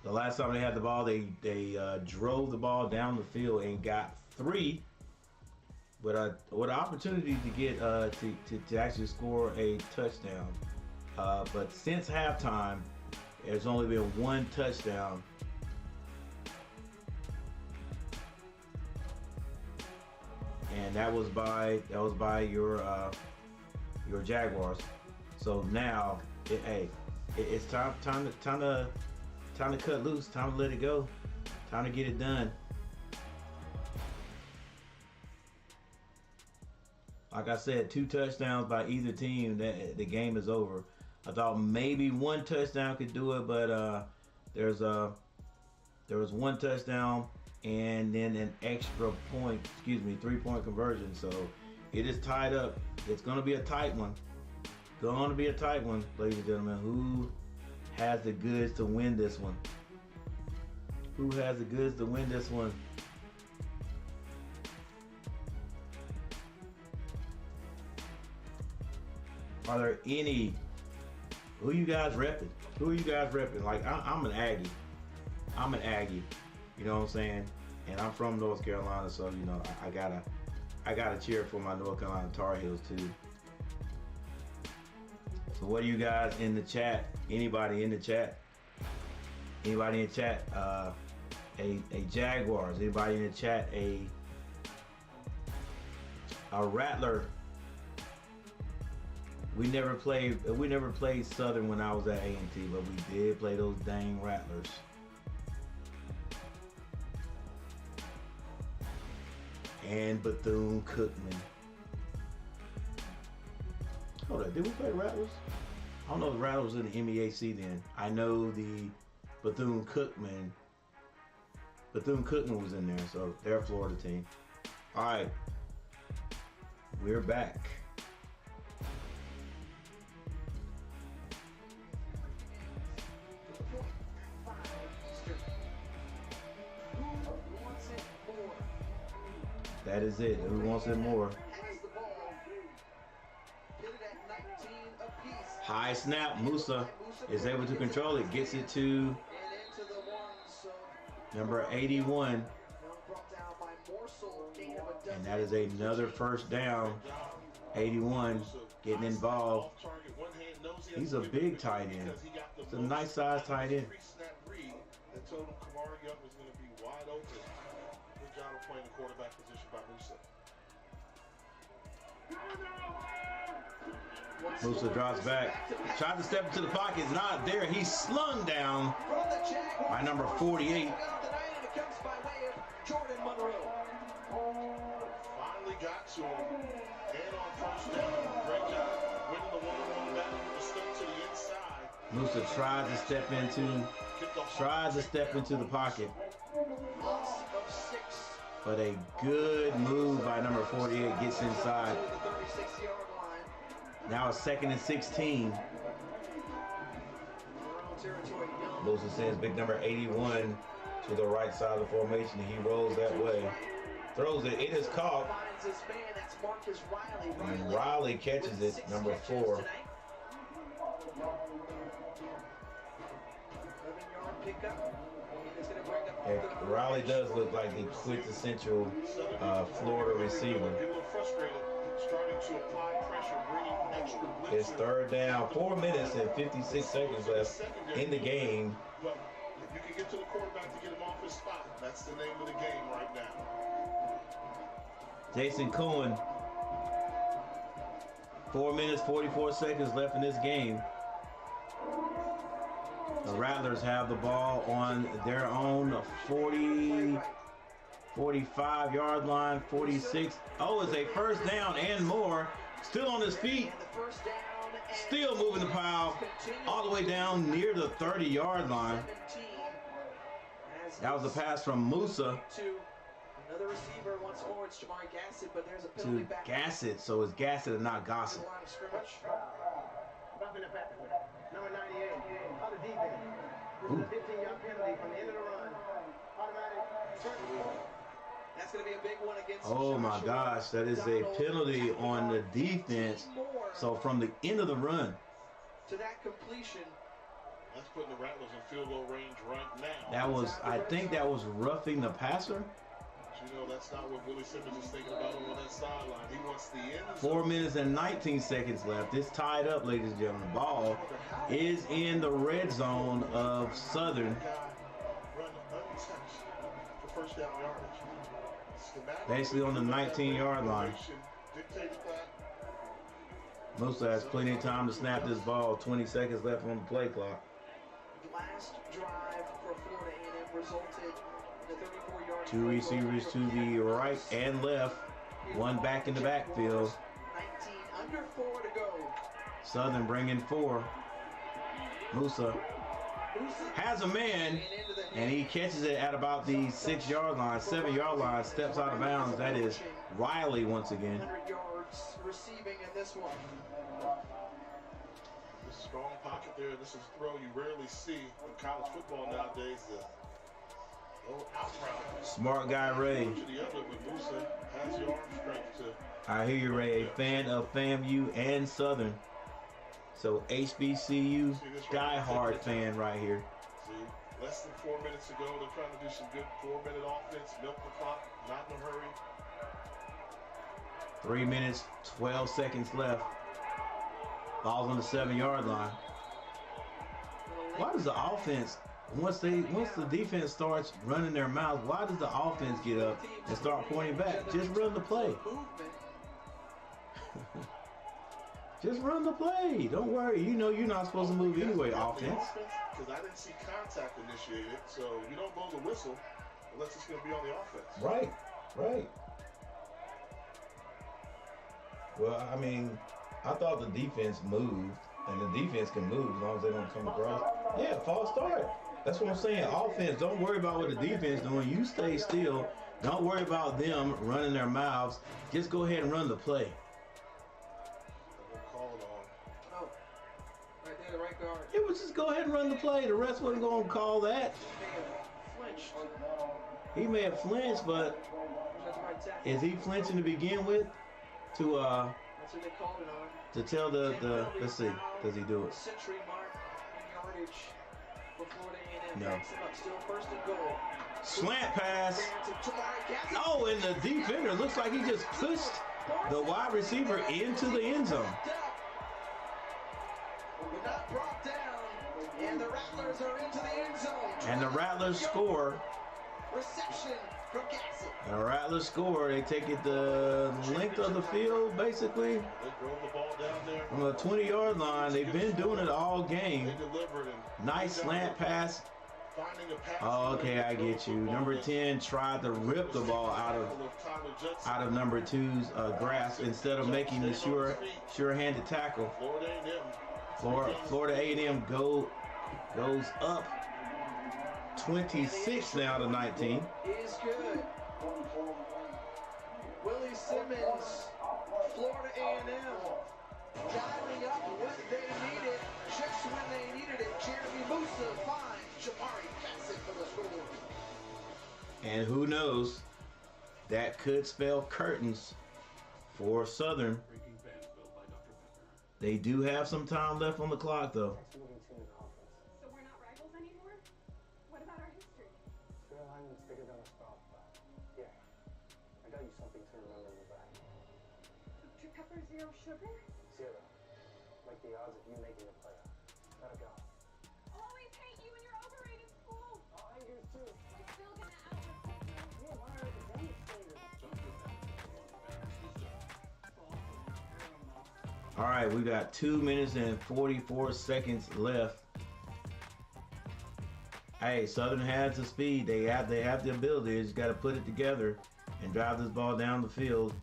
The last time they had the ball, they drove the ball down the field and got 3. With an opportunity to get to actually score a touchdown, but since halftime, there's only been 1 touchdown, and that was by your Jaguars. So now, it's time to cut loose, time to let it go, time to get it done. Like I said, 2 touchdowns by either team, the game is over. I thought maybe 1 touchdown could do it, but there was 1 touchdown and then an extra point, 3-point conversion. So it is tied up. It's going to be a tight one. Ladies and gentlemen. Who has the goods to win this one? Are there any? Who you guys repping? Like I'm an Aggie. You know what I'm saying? And I'm from North Carolina, so you know I gotta cheer for my North Carolina Tar Heels too. So what do you guys in the chat? Anybody in the chat? A Jaguars? Anybody in the chat? A Rattler? We never played Southern when I was at A&T, but we did play those dang Rattlers. And Bethune-Cookman. Hold on, did we play Rattlers? I don't know if Rattlers in the MEAC then. I know the Bethune-Cookman was in there, so they're a Florida team. All right, we're back. That is it. Who wants it more? High snap. Musa is able to control it. Gets it to number 81. And that is another first down. 81 getting involved. He's a big tight end. It's a nice size tight end. Playing the quarterback position by Musa. Musa drops back. Tried to step into the pocket. Not there. He's slung down by number 48. Finally got to him. And on first down. Great job winning the one-on-one battle with the step to the inside. Musa tries to step into the pocket. But a good move by number 48 gets inside. Now it's 2nd and 16. Musa says big number 81 to the right side of the formation. He rolls that way. Throws it. It is caught. And Riley catches it, number 4. Riley does look like the quintessential Florida receiver. It's 3rd down. 4 minutes and 56 seconds left in the game. Well, if you can get to the quarterback to get him off his spot, that's the name of the game right now. Jason Cohen. 4 minutes, 44 seconds left in this game. The Rattlers have the ball on their own 45-yard line, 46. Oh, it's a first down and more. Still on his feet. Still moving the pile all the way down near the 30-yard line. That was a pass from Musa another receiver once more. It's Jamari Gassett, but there's a to penalty back. Gassett. So it's Gassett and not Gossett. Bumping the pass. Number 98, on the defense. This is a 15-yard penalty from the end of the run. Automatic. That's going to be a big one against. Oh my gosh, that is a penalty on the defense. So from the end of the run to that completion. That's putting the Rattlers in field goal range right now. That was, I think that was roughing the passer. You know, that's not what Willie Simmons is thinking about on that sideline. He wants the end. 4 minutes and 19 seconds left. It's tied up, ladies and gentlemen. The ball is in the red zone of Southern. Run untouched for first down yardage. Basically on the 19-yard line. Musa has plenty of time to snap this ball. 20 seconds left on the play clock. Last drive for Florida A&M resulted in the 34-yard. 2 receivers to the right and left. One back in the backfield. 19 under 4 to go. Southern bringing 4. Musa has a man, and he catches it at about the 6-yard line, 7-yard line, steps out of bounds. That is Riley once again. 100 yards receiving in this one. This strong pocket there. This is a throw you rarely see in college football nowadays. Smart guy Ray. I hear you, Ray. A fan of FAMU and Southern. So HBCU, die-hard fan right here. See, less than 4 minutes to go. They're trying to do some good 4-minute offense. Milk the clock, not in a hurry. 3 minutes, 12 seconds left. Ball's on the 7-yard line. Why does the offense, once the defense starts running their mouths, why does the offense get up and start pointing back? Just run the play. Just run the play. Don't worry. You know you're not supposed to move anyway, offense. Because I didn't see contact initiated, so you don't blow the whistle unless it's going to be on the offense. Right, right. Well, I mean, I thought the defense moved, and the defense can move as long as they don't come across. Yeah, false start. That's what I'm saying. Offense, don't worry about what the defense is doing. You stay still. Don't worry about them running their mouths. Just go ahead and run the play. It was just go ahead and run the play. The rest wasn't going to call that. He may have flinched, but is he flinching to begin with? To that's what they called it on. To tell the let's see, does he do it? Century mark in yardage for Florida A&M. No. Still first and goal. Slant pass. Oh, and the defender looks like he just pushed the wide receiver into the end zone. Not brought down, and the Rattlers are into the end zone. And the Rattlers score. Reception from Gassett. The Rattlers score. They take it the length of the field, basically. They drove the ball down there. On the 20-yard line. They've been doing it all game. They delivered it. Nice slant pass. Oh, okay, I get you. Number 10 tried to rip the ball out of number 2's grasp instead of making the sure-handed tackle. Florida A&M goes up 26 now to 19. Is good. Willie Simmons, Florida A&M, dialing up what they needed just when they needed it. Jeremy Musa finds Jamari Gassett for the score. And who knows, that could spell curtains for Southern. They do have some time left on the clock, though. So we're not rivals anymore? What about our history? Sure, alignment's bigger than us both, but yeah, I got you something to remember in the back. Dr. Pepper, zero sugar? 0. Like the odds of you making the playoff. Let it go. I'll always hate you and your overrated school. Oh, I hate yours too. We're still gonna out-recruit you. Yeah, why are the demonstrators? All right, we got 2 minutes and 44 seconds left. Hey, Southern has the speed. They have the ability. They just got to put it together and drive this ball down the field.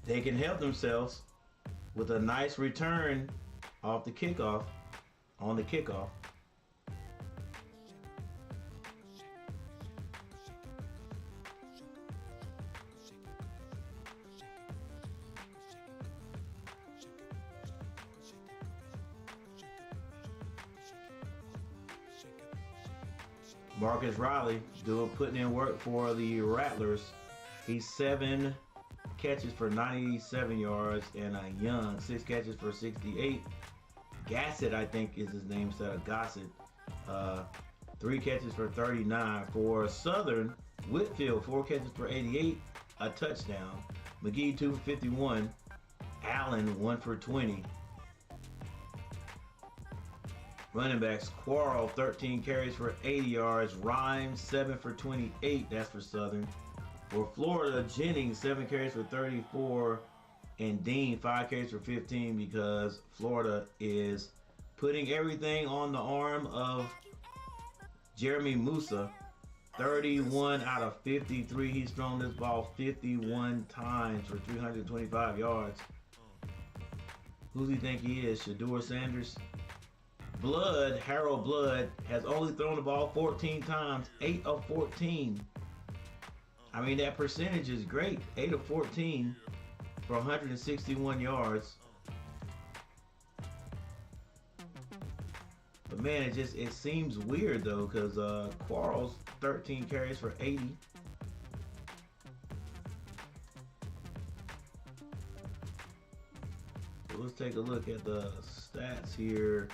They can help themselves with a nice return off the kickoff, on the kickoff. Marcus Riley putting in work for the Rattlers. He's 7 catches for 97 yards and a young 6 catches for 68. Gassett, I think is his name instead of Gossett. 3 catches for 39. For Southern, Whitfield 4 catches for 88, a touchdown. McGee 2 for 51. Allen 1 for 20. Running backs, Quarles 13 carries for 80 yards. Rhymes 7 for 28. That's for Southern. For Florida, Jennings 7 carries for 34. And Dean 5 carries for 15 because Florida is putting everything on the arm of Jeremy Musa. 31 out of 53. He's thrown this ball 51 times for 325 yards. Who do you think he is? Shedeur Sanders? Harold Blood, has only thrown the ball 14 times, 8 of 14. I mean, that percentage is great. 8 of 14 for 161 yards. But man, it seems weird though, because Quarles 13 carries for 80. So let's take a look at the stats here.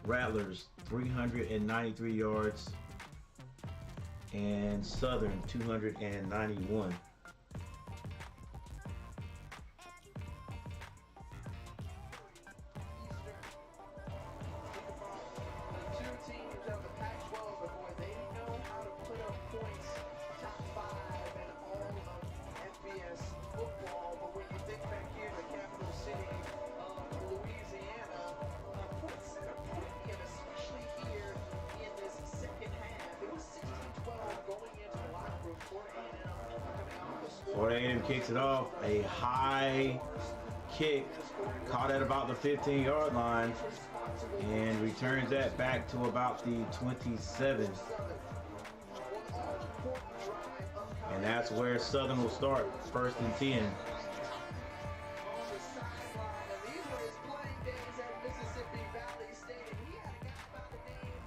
Rattlers 393 yards and Southern 291. Florida A&M kicks it off. A high kick caught at about the 15-yard line and returns that back to about the 27. And that's where Southern will start, 1st and 10.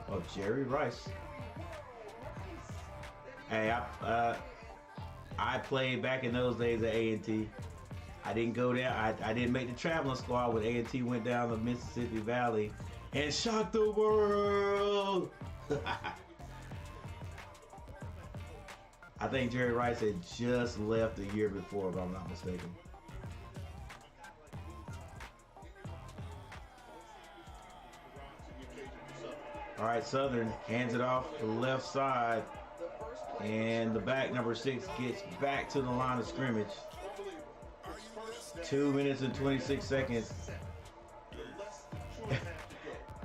Of Jerry Rice. Hey, I played back in those days at A&T. I didn't go there. I didn't make the traveling squad when A&T went down to Mississippi Valley and shocked the world. I think Jerry Rice had just left the year before, if I'm not mistaken. All right, Southern hands it off to the left side. And the back, number 6, gets back to the line of scrimmage. 2 minutes and 26 seconds.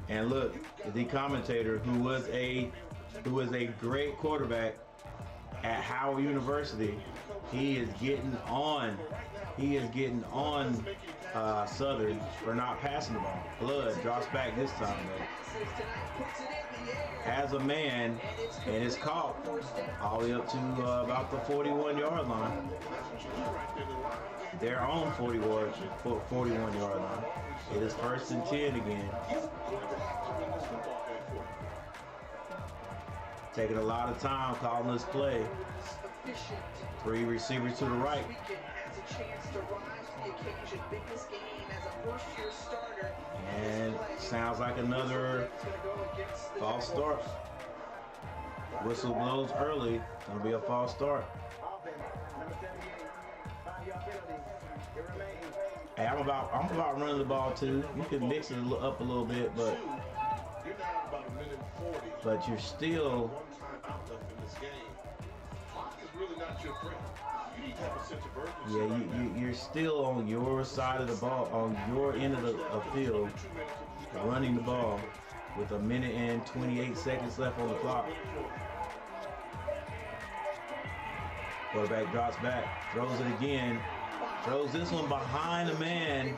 And look, the commentator, who was a great quarterback at Howard University, he is getting on. He is getting on Southern for not passing the ball. Blood drops back this time though. Has a man, and it's caught all the way up to about the 41-yard line. Their own 41-yard line. It is 1st and 10 again. Taking a lot of time calling this play. 3 receivers to the right. Has a chance to rise to the occasion. Biggest game as a first-year starter. And sounds like another false start. Whistle blows early. Gonna be a false start. Hey, I'm about running the ball too. You can mix it up a little bit, but You're now about a minute 40. you're still. One time out left in this game. Clock is really not your friend. You need to have a sense of urgency. Yeah, you're still on your side of the ball, on your end of the field, running the ball with a minute and 28 seconds left on the clock. Quarterback drops back, throws it again, throws this one behind the man.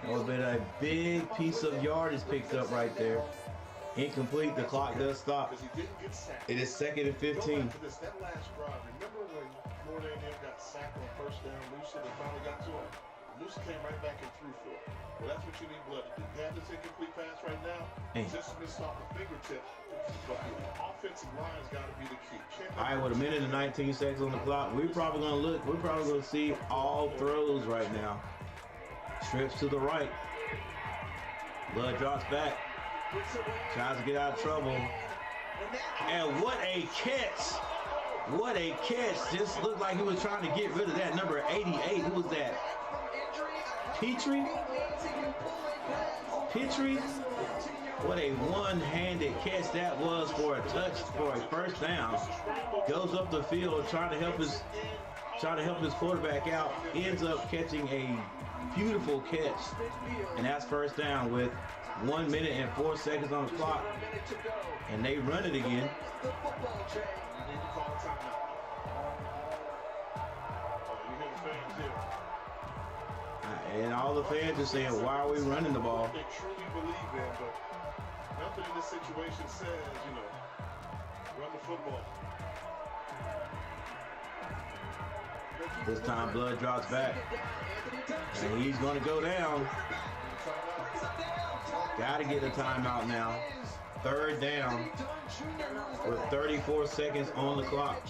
That would have been a big piece of yardage picked up right there. Incomplete, the clock does stop. It is 2nd and 15. That last drive, remember when Florida A&M got sacked on first down, Lucy, they finally got to him? Lucy came right back and threw for it. Well, that's what you need Blood to do. You have this incomplete pass right now, just missed off the fingertip, but the offensive line's got to be the key. All right, with a minute and 19 seconds on the clock, we're probably going to see all throws right now. Trips to the right. Blood drops back. Tries to get out of trouble. And what a catch. What a catch. Just looked like he was trying to get rid of that number 88. Who was that? Petrie? What a one-handed catch that was for a first down. Goes up the field trying to help his quarterback out. Ends up catching a beautiful catch. And that's first down with 1 minute and 4 seconds on the clock. And they run it again. And all the fans are saying, why are we running the ball? They truly believe in, but nothing in this situation says, run the football. This time Blood drops back. And he's going to go down. Got to get a timeout now. 3rd down with 34 seconds on the clock.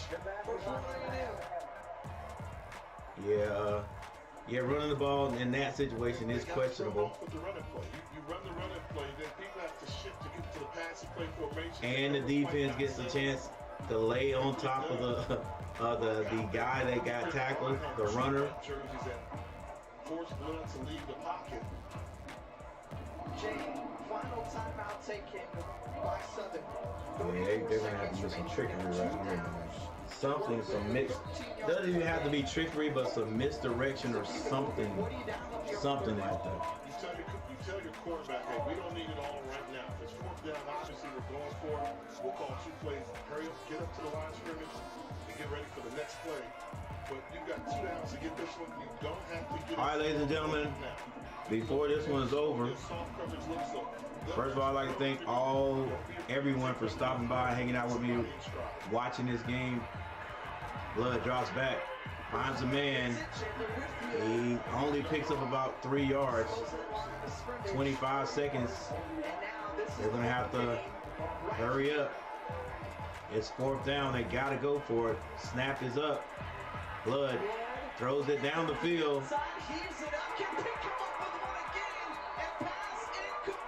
Yeah, running the ball in that situation is questionable. You run the running play, then people have to shift to get to the passing play formation. And the defense gets a chance to lay on top of the guy that got tackled, the runner. Jerseys that force Blood to leave the pocket. Final timeout taken by Southern. Yeah, they're going to have to use some trickery right here. Some mix. Doesn't even have to be trickery, but some misdirection or something like that. You tell your quarterback, hey, we don't need it all right now. If it's 4th down, obviously we're going for it. We'll call 2 plays. Hurry up, get up to the line of scrimmage, and get ready for the next play. But you've got 2 downs to get this one. You don't have to get it. All right, ladies and gentlemen, before this one is over, first of all, I'd like to thank everyone for stopping by, hanging out with me, watching this game. Blood drops back, finds a man. He only picks up about 3 yards. 25 seconds. They're going to have to hurry up. It's 4th down. They got to go for it. Snap is up. Blood throws it down the field.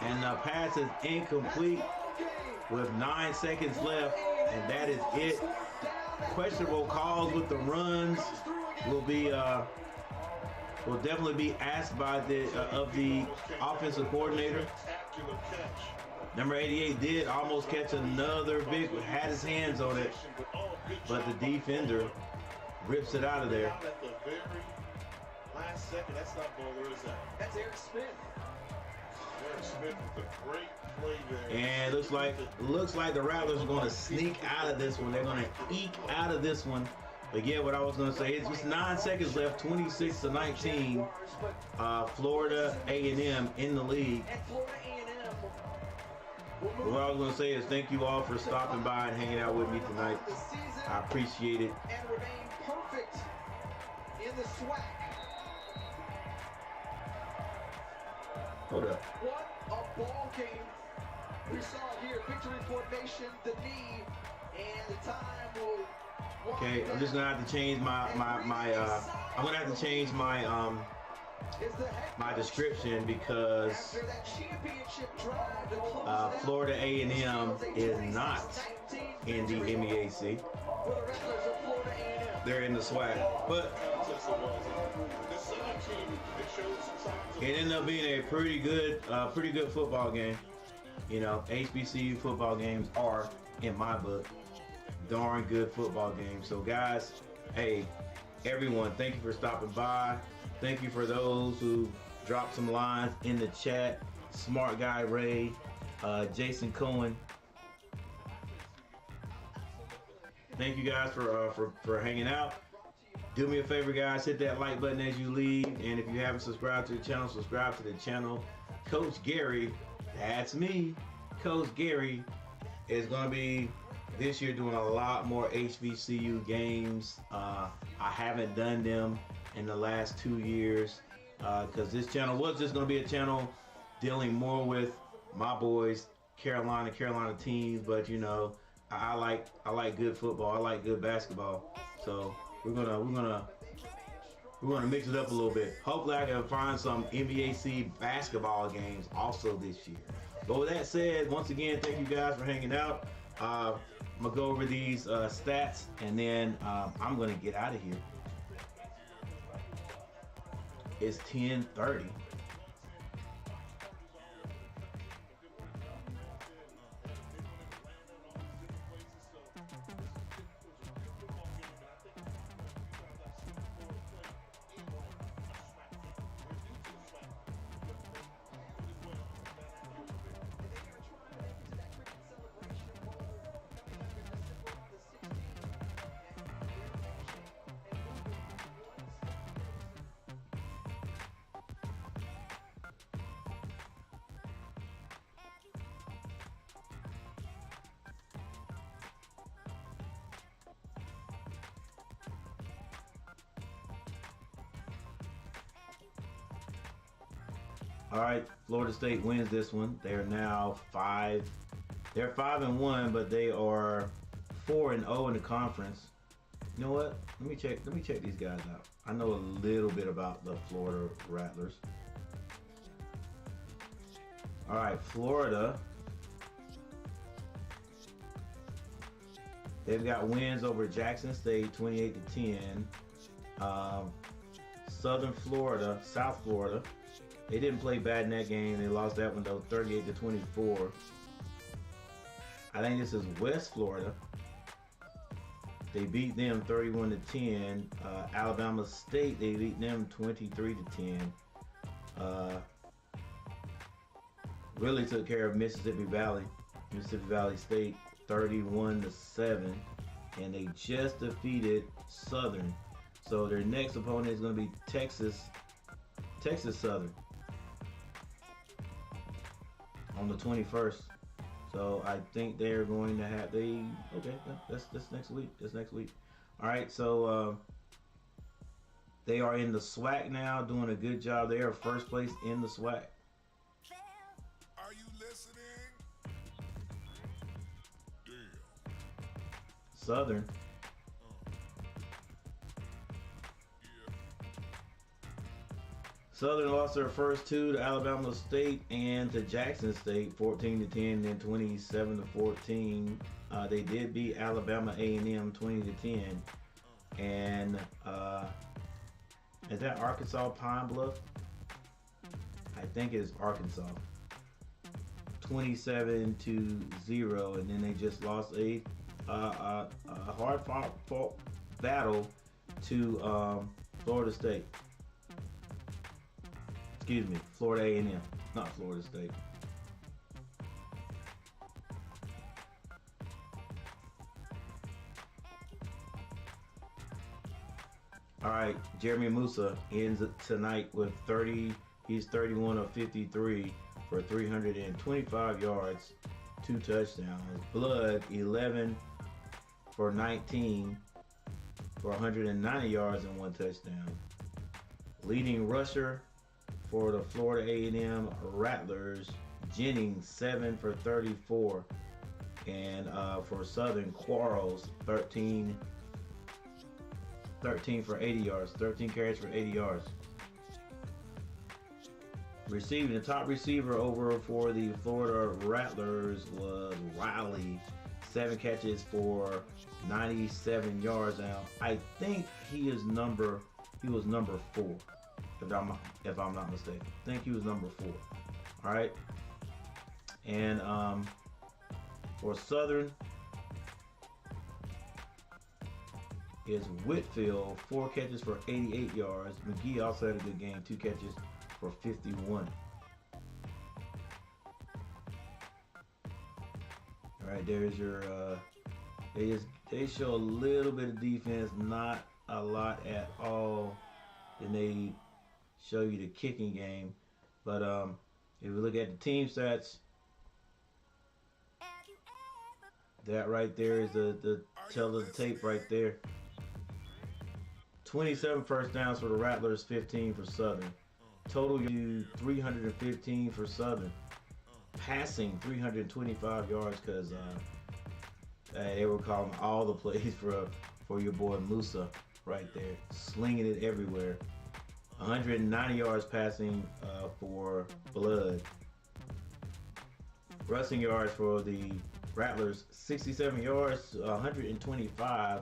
And the pass is incomplete with 9 seconds left. And that is it. Questionable calls with the runs will definitely be asked by the offensive coordinator. Number 88 did almost catch another big one, had his hands on it, but the defender rips it out of there. At the very last second, that's not Bowler, is that? That's Eric Smith. Eric Smith with a great play there. And it looks like the Rattlers are going to sneak out of this one. They're going to eke out of this one. But yeah, what I was going to say, it's just 9 seconds left, 26-19. Florida A&M in the league. What I was going to say is thank you all for stopping by and hanging out with me tonight. I appreciate it. And remain perfect in the SWAC. Hold up. What a ball game. We saw here victory formation, the knee, and the time will. Okay, I'm just gonna have to change my I'm gonna have to change my my description because Florida A&M is not in the MEAC. They're in the SWAC, but it ended up being a pretty good football game. You know, HBCU football games are, in my book, darn good football games. So guys, hey, everyone, thank you for stopping by. Thank you for those who dropped some lines in the chat. Smart Guy Ray, Jason Cohen. Thank you guys for hanging out. Do me a favor, guys, hit that like button as you leave, and if you haven't subscribed to the channel, subscribe to the channel. Coach Gary, that's me, Coach Gary, is going to be this year doing a lot more HBCU games. I haven't done them in the last 2 years because this channel was just going to be a channel dealing more with my boys, Carolina teams, but you know, I like good football. I like good basketball. So we're gonna mix it up a little bit. Hopefully I can find some NBAC basketball games also this year. But with that said, once again, thank you guys for hanging out. I'm gonna go over these stats, and then I'm gonna get out of here. It's 10:30. All right, Florida State wins this one. They're now 5. They're 5-1, but they are 4-0 in the conference. You know what? Let me check these guys out. I know a little bit about the Florida Rattlers. All right, Florida. They've got wins over Jackson State, 28-10. South Florida. They didn't play bad in that game. They lost that one though, 38-24. I think this is West Florida. They beat them 31-10. Alabama State, they beat them 23-10. Really took care of Mississippi Valley State 31-7, and they just defeated Southern. So their next opponent is going to be Texas Southern on the 21st. So I think they're going to have that's next week. All right, so they are in the SWAC now, doing a good job. They are first place in the SWAC. Are you listening? Damn. Southern. Southern lost their first two to Alabama State and to Jackson State, 14-10 and 27-14. They did beat Alabama A&M 20-10. And is that Arkansas Pine Bluff? I think it's Arkansas. 27-0, and then they just lost a hard fought battle to Florida State. Excuse me, Florida A&M, not Florida State. All right, Jeremy Musa ends tonight with 30. He's 31 of 53 for 325 yards, 2 touchdowns. Blood 11 for 19 for 190 yards and 1 touchdown. Leading rusher for the Florida A&M Rattlers, Jennings 7 for 34, and for Southern, Quarles 13 for 80 yards, 13 carries for 80 yards. Receiving, the top receiver over for the Florida Rattlers was Riley, 7 catches for 97 yards. Now I think he was number 4, if I'm not mistaken. I think he was number 4. All right, and for Southern is Whitfield, 4 catches for 88 yards. McGee also had a good game, 2 catches for 51. All right, there's your they show a little bit of defense, not a lot at all. Then they show you the kicking game, but if we look at the team stats, that right there is the tell of the tape right there. 27 first downs for the Rattlers, 15 for Southern. Total 315 for Southern. Passing 325 yards because they were calling all the plays for your boy Musa right there, slinging it everywhere. 190 yards passing for Blood. Rushing yards for the Rattlers, 67 yards, 125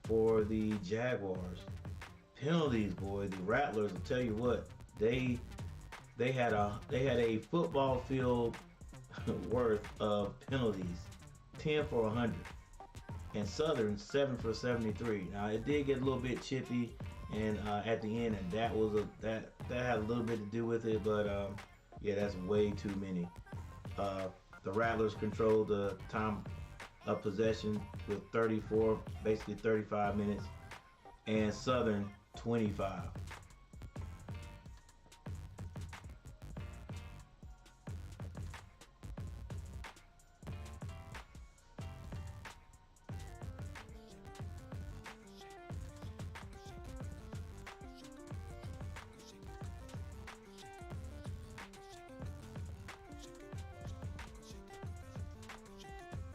for the Jaguars. Penalties, boy, the Rattlers, I'll tell you what, they had a football field worth of penalties, 10 for 100, and Southern 7 for 73. Now it did get a little bit chippy, and at the end, and that had a little bit to do with it, but yeah, that's way too many. The Rattlers controlled the time of possession with 34, basically 35 minutes, and Southern 25.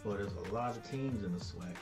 Boy, there's a lot of teams in the SWAC.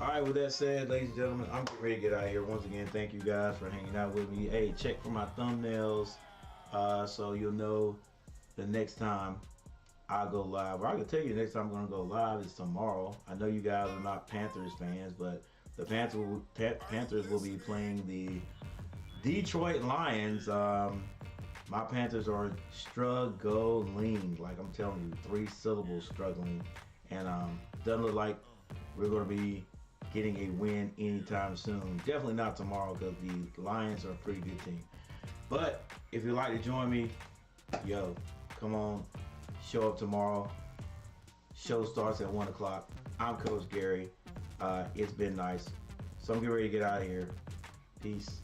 All right, with that said, ladies and gentlemen, I'm ready to get out of here. Once again, thank you guys for hanging out with me. Hey, check for my thumbnails so you'll know the next time I go live. Or I can tell you the next time I'm going to go live is tomorrow. I know you guys are not Panthers fans, but the Panthers will be playing the Detroit Lions. My Panthers are struggling. Like I'm telling you, 3 syllables, struggling. And doesn't look like we're going to be getting a win anytime soon. Definitely not tomorrow because the Lions are a pretty good team. But if you'd like to join me, yo, come on, show up tomorrow. Show starts at 1 o'clock. I'm Coach Gary. It's been nice. So I'm getting ready to get out of here. Peace.